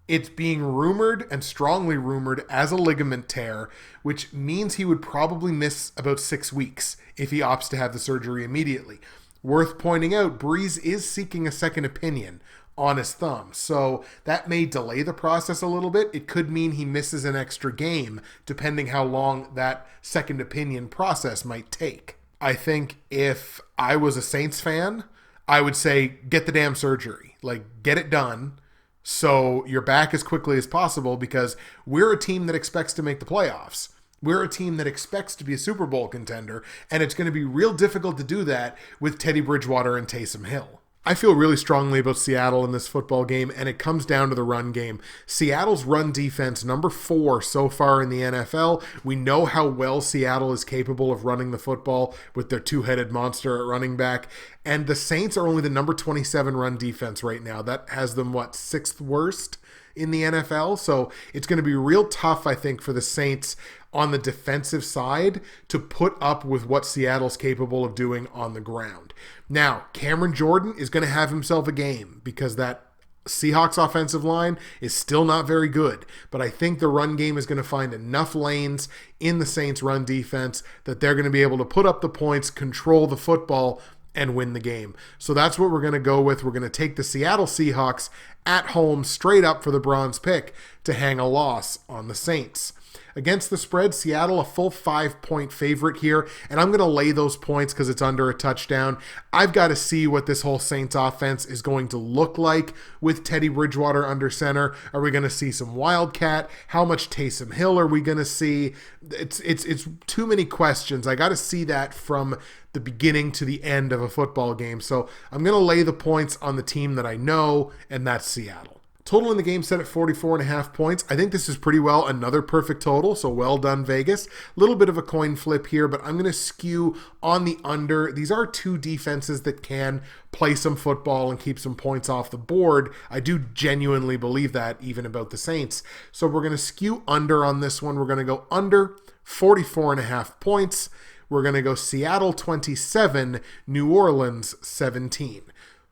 It's being rumored and strongly rumored as a ligament tear, which means he would probably miss about 6 weeks if he opts to have the surgery immediately. Worth pointing out, Brees is seeking a second opinion on his thumb, so that may delay the process a little bit. It could mean he misses an extra game, depending how long that second opinion process might take. I think if I was a Saints fan, I would say, get the damn surgery. Get it done. So you're back as quickly as possible because we're a team that expects to make the playoffs. We're a team that expects to be a Super Bowl contender, and it's going to be real difficult to do that with Teddy Bridgewater and Taysom Hill. I feel really strongly about Seattle in this football game, and it comes down to the run game. Seattle's run defense, number 4 so far in the NFL. We know how well Seattle is capable of running the football with their 2-headed monster at running back. And the Saints are only the number 27 run defense right now. That has them, 6th worst in the NFL? So it's going to be real tough, I think, for the Saints on the defensive side to put up with what Seattle's capable of doing on the ground. Now, Cameron Jordan is going to have himself a game because that Seahawks offensive line is still not very good, but I think the run game is going to find enough lanes in the Saints run defense that they're going to be able to put up the points, control the football, and win the game. So that's what we're going to go with. We're going to take the Seattle Seahawks at home straight up for the bronze pick to hang a loss on the Saints. Against the spread, Seattle a full 5-point favorite here, and I'm going to lay those points because it's under a touchdown. I've got to see what this whole Saints offense is going to look like with Teddy Bridgewater under center. Are we going to see some Wildcat? How much Taysom Hill are we going to see? It's too many questions. I got to see that from the beginning to the end of a football game. So I'm going to lay the points on the team that I know, and that's Seattle. Total in the game set at 44.5 points. I think this is pretty well another perfect total, so well done, Vegas. A little bit of a coin flip here, but I'm going to skew on the under. These are two defenses that can play some football and keep some points off the board. I do genuinely believe that, even about the Saints. So we're going to skew under on this one. We're going to go under 44.5 points. We're going to go Seattle 27, New Orleans 17.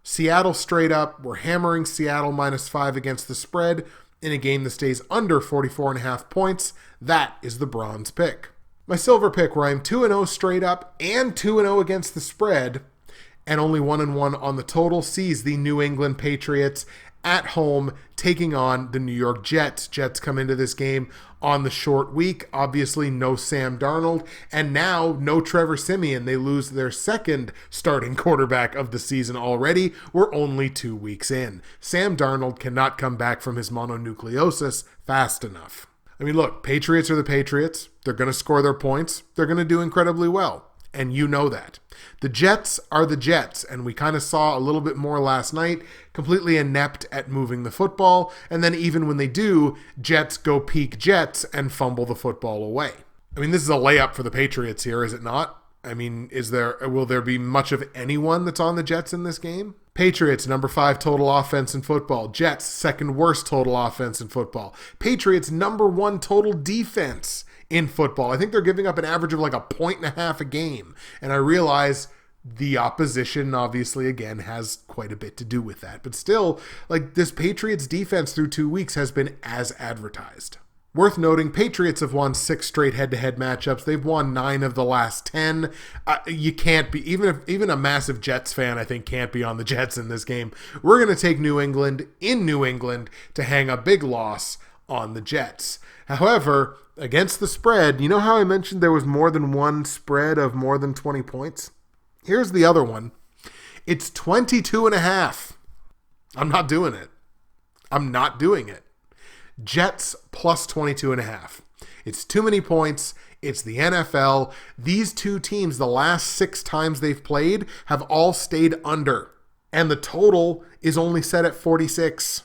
Seattle straight up. We're hammering Seattle -5 against the spread in a game that stays under 44.5 points. That is the bronze pick. My silver pick, where I'm 2-0 straight up and 2-0 against the spread and only 1-1 on the total, sees the New England Patriots at home taking on the New York Jets. Jets come into this game on the short week. Obviously, no Sam Darnold, and now no Trevor Siemian. They lose their second starting quarterback of the season already. We're only 2 weeks in. Sam Darnold cannot come back from his mononucleosis fast enough. I mean, look, Patriots are the Patriots. They're going to score their points. They're going to do incredibly well, and you know that. The Jets are the Jets, and we kind of saw a little bit more last night, completely inept at moving the football, and then even when they do, Jets go peak Jets and fumble the football away. I mean, this is a layup for the Patriots here, is it not? I mean, will there be much of anyone that's on the Jets in this game? Patriots, number 5 total offense in football. Jets, second worst total offense in football. Patriots, number 1 total defense in football. I think they're giving up an average of like 1.5 points a game. And I realize the opposition, obviously, again, has quite a bit to do with that. But still, like, this Patriots defense through 2 weeks has been as advertised. Worth noting, Patriots have won 6 straight head-to-head matchups. They've won 9 of the last 10. You can't be, even a massive Jets fan, I think, can't be on the Jets in this game. We're going to take New England in New England to hang a big loss on the Jets. However, against the spread, you know how I mentioned there was more than one spread of more than 20 points? Here's the other one. It's 22.5. I'm not doing it. I'm not doing it. Jets plus 22.5. It's too many points. It's the NFL. These two teams, the last 6 times they've played, have all stayed under. And the total is only set at 46.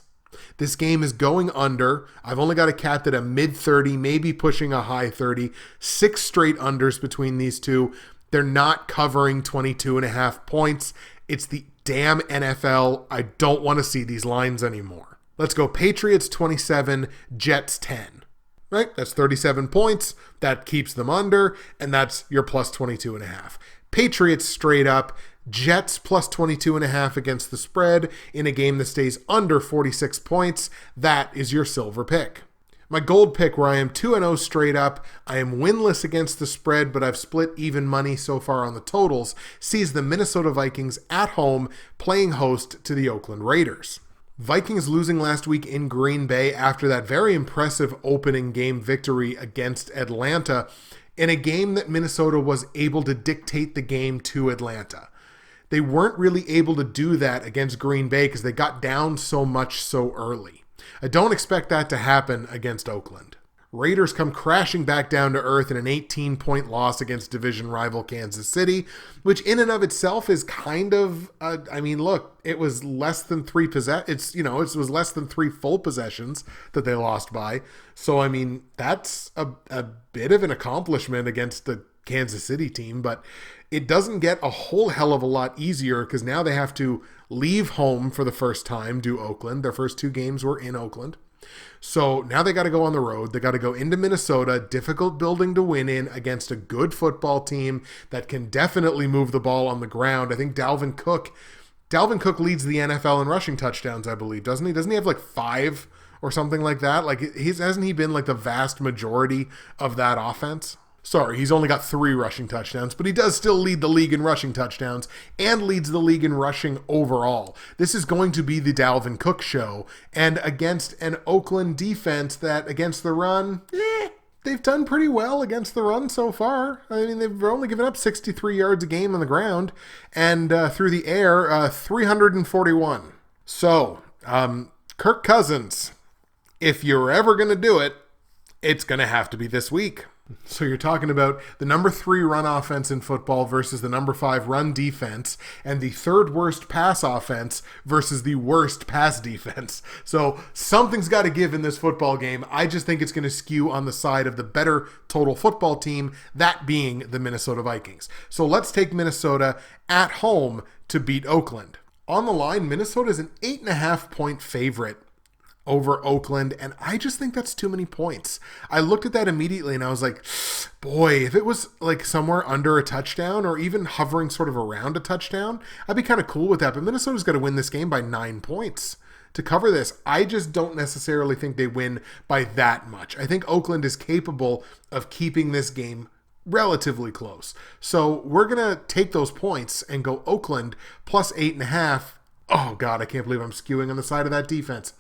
This game is going under. I've only got a capped at a mid-30, maybe pushing a high 30. 6 straight unders between these two. They're not covering 22.5 points. It's the damn NFL. I don't want to see these lines anymore. Let's go Patriots 27, Jets 10. Right? That's 37 points. That keeps them under, and that's your plus 22.5. Patriots straight up, Jets plus 22.5 against the spread in a game that stays under 46 points. That is your silver pick. My gold pick, where I am 2-0 straight up, I am winless against the spread, but I've split even money so far on the totals, sees the Minnesota Vikings at home playing host to the Oakland Raiders. Vikings losing last week in Green Bay after that very impressive opening game victory against Atlanta in a game that Minnesota was able to dictate the game to Atlanta. They weren't really able to do that against Green Bay because they got down so much so early. I don't expect that to happen against Oakland. Raiders come crashing back down to earth in an 18-point loss against division rival Kansas City, which in and of itself is kind of, look, it was less than 3 it was less than 3 full possessions that they lost by. So, I mean, that's a bit of an accomplishment against the Kansas City team, but it doesn't get a whole hell of a lot easier because now they have to leave home for the first time, do Oakland. Their first 2 games were in Oakland. So now they got to go on the road. They got to go into Minnesota, difficult building to win in against a good football team that can definitely move the ball on the ground. I think Dalvin Cook Dalvin Cook leads the NFL in rushing touchdowns, I believe, doesn't he? Doesn't he have like 5 or something like that? Like, hasn't he been like the vast majority of that offense? Sorry, he's only got 3 rushing touchdowns, but he does still lead the league in rushing touchdowns and leads the league in rushing overall. This is going to be the Dalvin Cook show, and against an Oakland defense that, against the run, they've done pretty well against the run so far. I mean, they've only given up 63 yards a game on the ground, and through the air, 341. So, Kirk Cousins, if you're ever going to do it, it's going to have to be this week. So you're talking about the number 3 run offense in football versus the number 5 run defense, and the 3rd worst pass offense versus the worst pass defense. So something's got to give in this football game. I just think it's going to skew on the side of the better total football team, that being the Minnesota Vikings. So let's take Minnesota at home to beat Oakland. On the line, Minnesota is an 8.5-point favorite over Oakland, and I just think that's too many points. I looked at that immediately and I was like, boy, if it was like somewhere under a touchdown or even hovering sort of around a touchdown, I'd be kind of cool with that. But Minnesota's got to win this game by 9 points to cover this. I just don't necessarily think they win by that much. I think Oakland is capable of keeping this game relatively close. So we're going to take those points and go Oakland plus 8.5. Oh, God, I can't believe I'm skewing on the side of that defense.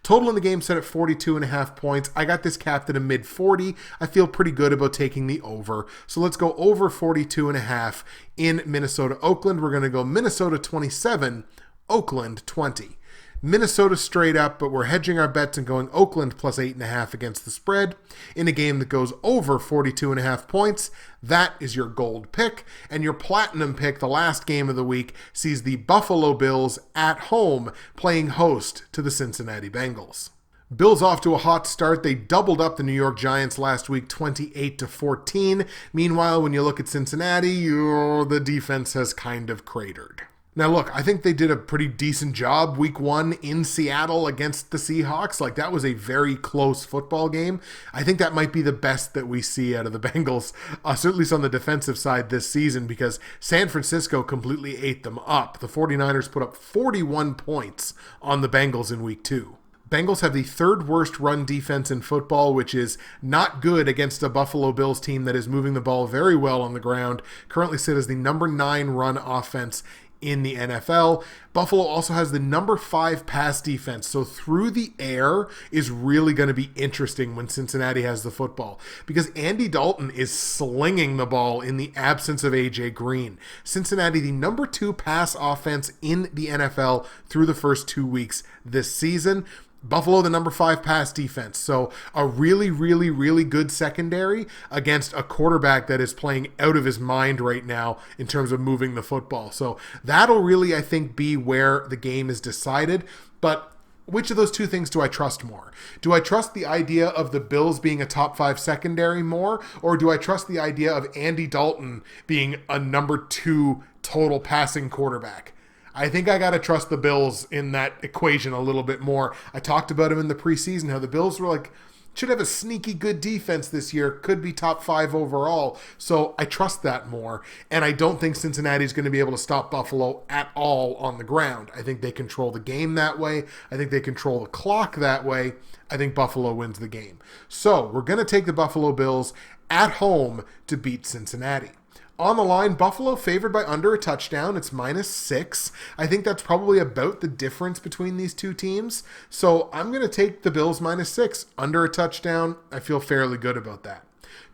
Total in the game set at 42.5 points. I got this capped at a mid-40. I feel pretty good about taking the over. So let's go over 42.5 in Minnesota-Oakland. We're going to go Minnesota 27, Oakland 20. Minnesota straight up, but we're hedging our bets and going Oakland plus 8.5 against the spread in a game that goes over 42.5 points. That is your gold pick. And your platinum pick, the last game of the week, sees the Buffalo Bills at home playing host to the Cincinnati Bengals. Bills off to a hot start. They doubled up the New York Giants last week, 28-14. Meanwhile, when you look at Cincinnati, the defense has kind of cratered. Now, look, I think they did a pretty decent job week 1 in Seattle against the Seahawks. Like, that was a very close football game. I think that might be the best that we see out of the Bengals, certainly on the defensive side this season, because San Francisco completely ate them up. The 49ers put up 41 points on the Bengals in week 2. Bengals have the 3rd worst run defense in football, which is not good against a Buffalo Bills team that is moving the ball very well on the ground. Currently sit as the number 9 run offense in the NFL. Buffalo also has the number 5 pass defense, so through the air is really going to be interesting when Cincinnati has the football, because Andy Dalton is slinging the ball in the absence of AJ Green. Cincinnati, the number 2 pass offense in the NFL through the first 2 weeks this season. Buffalo, the number 5 pass defense. So a really, really, really good secondary against a quarterback that is playing out of his mind right now in terms of moving the football. So that'll really, I think, be where the game is decided. But which of those two things do I trust more? Do I trust the idea of the Bills being a top 5 secondary more? Or do I trust the idea of Andy Dalton being a number 2 total passing quarterback? I think I got to trust the Bills in that equation a little bit more. I talked about them in the preseason, how the Bills were like, should have a sneaky good defense this year, could be top 5 overall. So I trust that more. And I don't think Cincinnati's going to be able to stop Buffalo at all on the ground. I think they control the game that way. I think they control the clock that way. I think Buffalo wins the game. So we're going to take the Buffalo Bills at home to beat Cincinnati. On the line, Buffalo favored by under a touchdown. It's -6. I think that's probably about the difference between these two teams. So I'm going to take the Bills -6. Under a touchdown, I feel fairly good about that.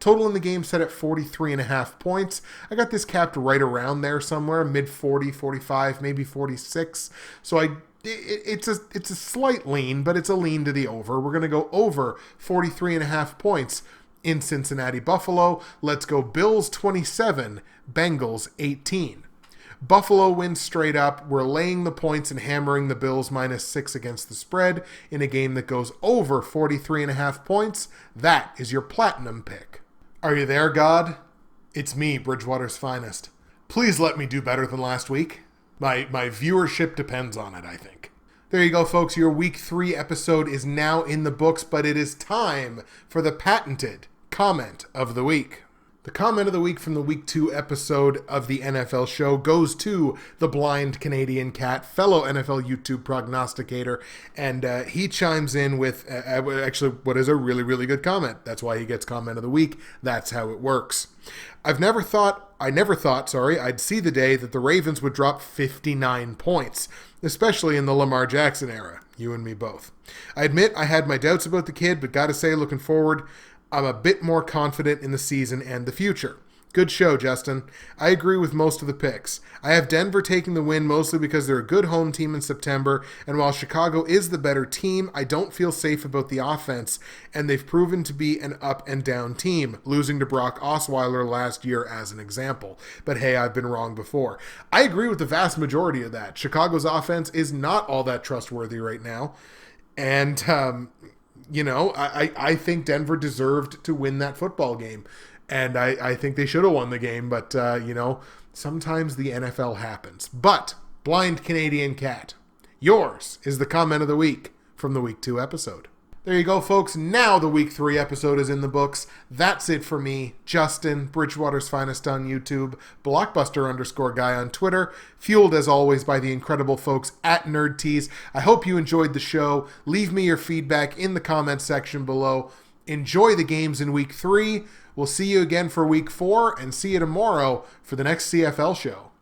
Total in the game set at 43.5 points. I got this capped right around there somewhere, mid-40, 45, maybe 46. So it's a slight lean, but it's a lean to the over. We're going to go over 43.5 points in Cincinnati, Buffalo. Let's go Bills 27, Bengals 18. Buffalo wins straight up. We're laying the points and hammering the Bills -6 against the spread in a game that goes over 43.5 points. That is your platinum pick. Are you there, God? It's me, Bridgewater's finest. Please let me do better than last week. My viewership depends on it, I think. There you go, folks. Your Week 3 episode is now in the books, but it is time for the patented comment of the week. The comment of the week from the Week 2 episode of the NFL show goes to the blind Canadian cat, fellow NFL YouTube prognosticator, and he chimes in with actually what is a really, really good comment. That's why he gets comment of the week. That's how it works. I never thought I'd see the day that the Ravens would drop 59 points, especially in the Lamar Jackson era. You and me both. I admit I had my doubts about the kid, but gotta say, looking forward, I'm a bit more confident in the season and the future. Good show, Justin. I agree with most of the picks. I have Denver taking the win mostly because they're a good home team in September, and while Chicago is the better team, I don't feel safe about the offense, and they've proven to be an up and down team, losing to Brock Osweiler last year as an example. But hey, I've been wrong before. I agree with the vast majority of that. Chicago's offense is not all that trustworthy right now, and I think Denver deserved to win that football game. And I think they should have won the game, but, sometimes the NFL happens. But, blind Canadian cat, yours is the comment of the week from the Week 2 episode. There you go, folks. Now the Week 3 episode is in the books. That's it for me, Justin, Bridgewater's Finest on YouTube, Blockbuster_guy on Twitter, fueled as always by the incredible folks at NerdTees. I hope you enjoyed the show. Leave me your feedback in the comments section below. Enjoy the games in Week 3. We'll see you again for Week 4, and see you tomorrow for the next CFL show.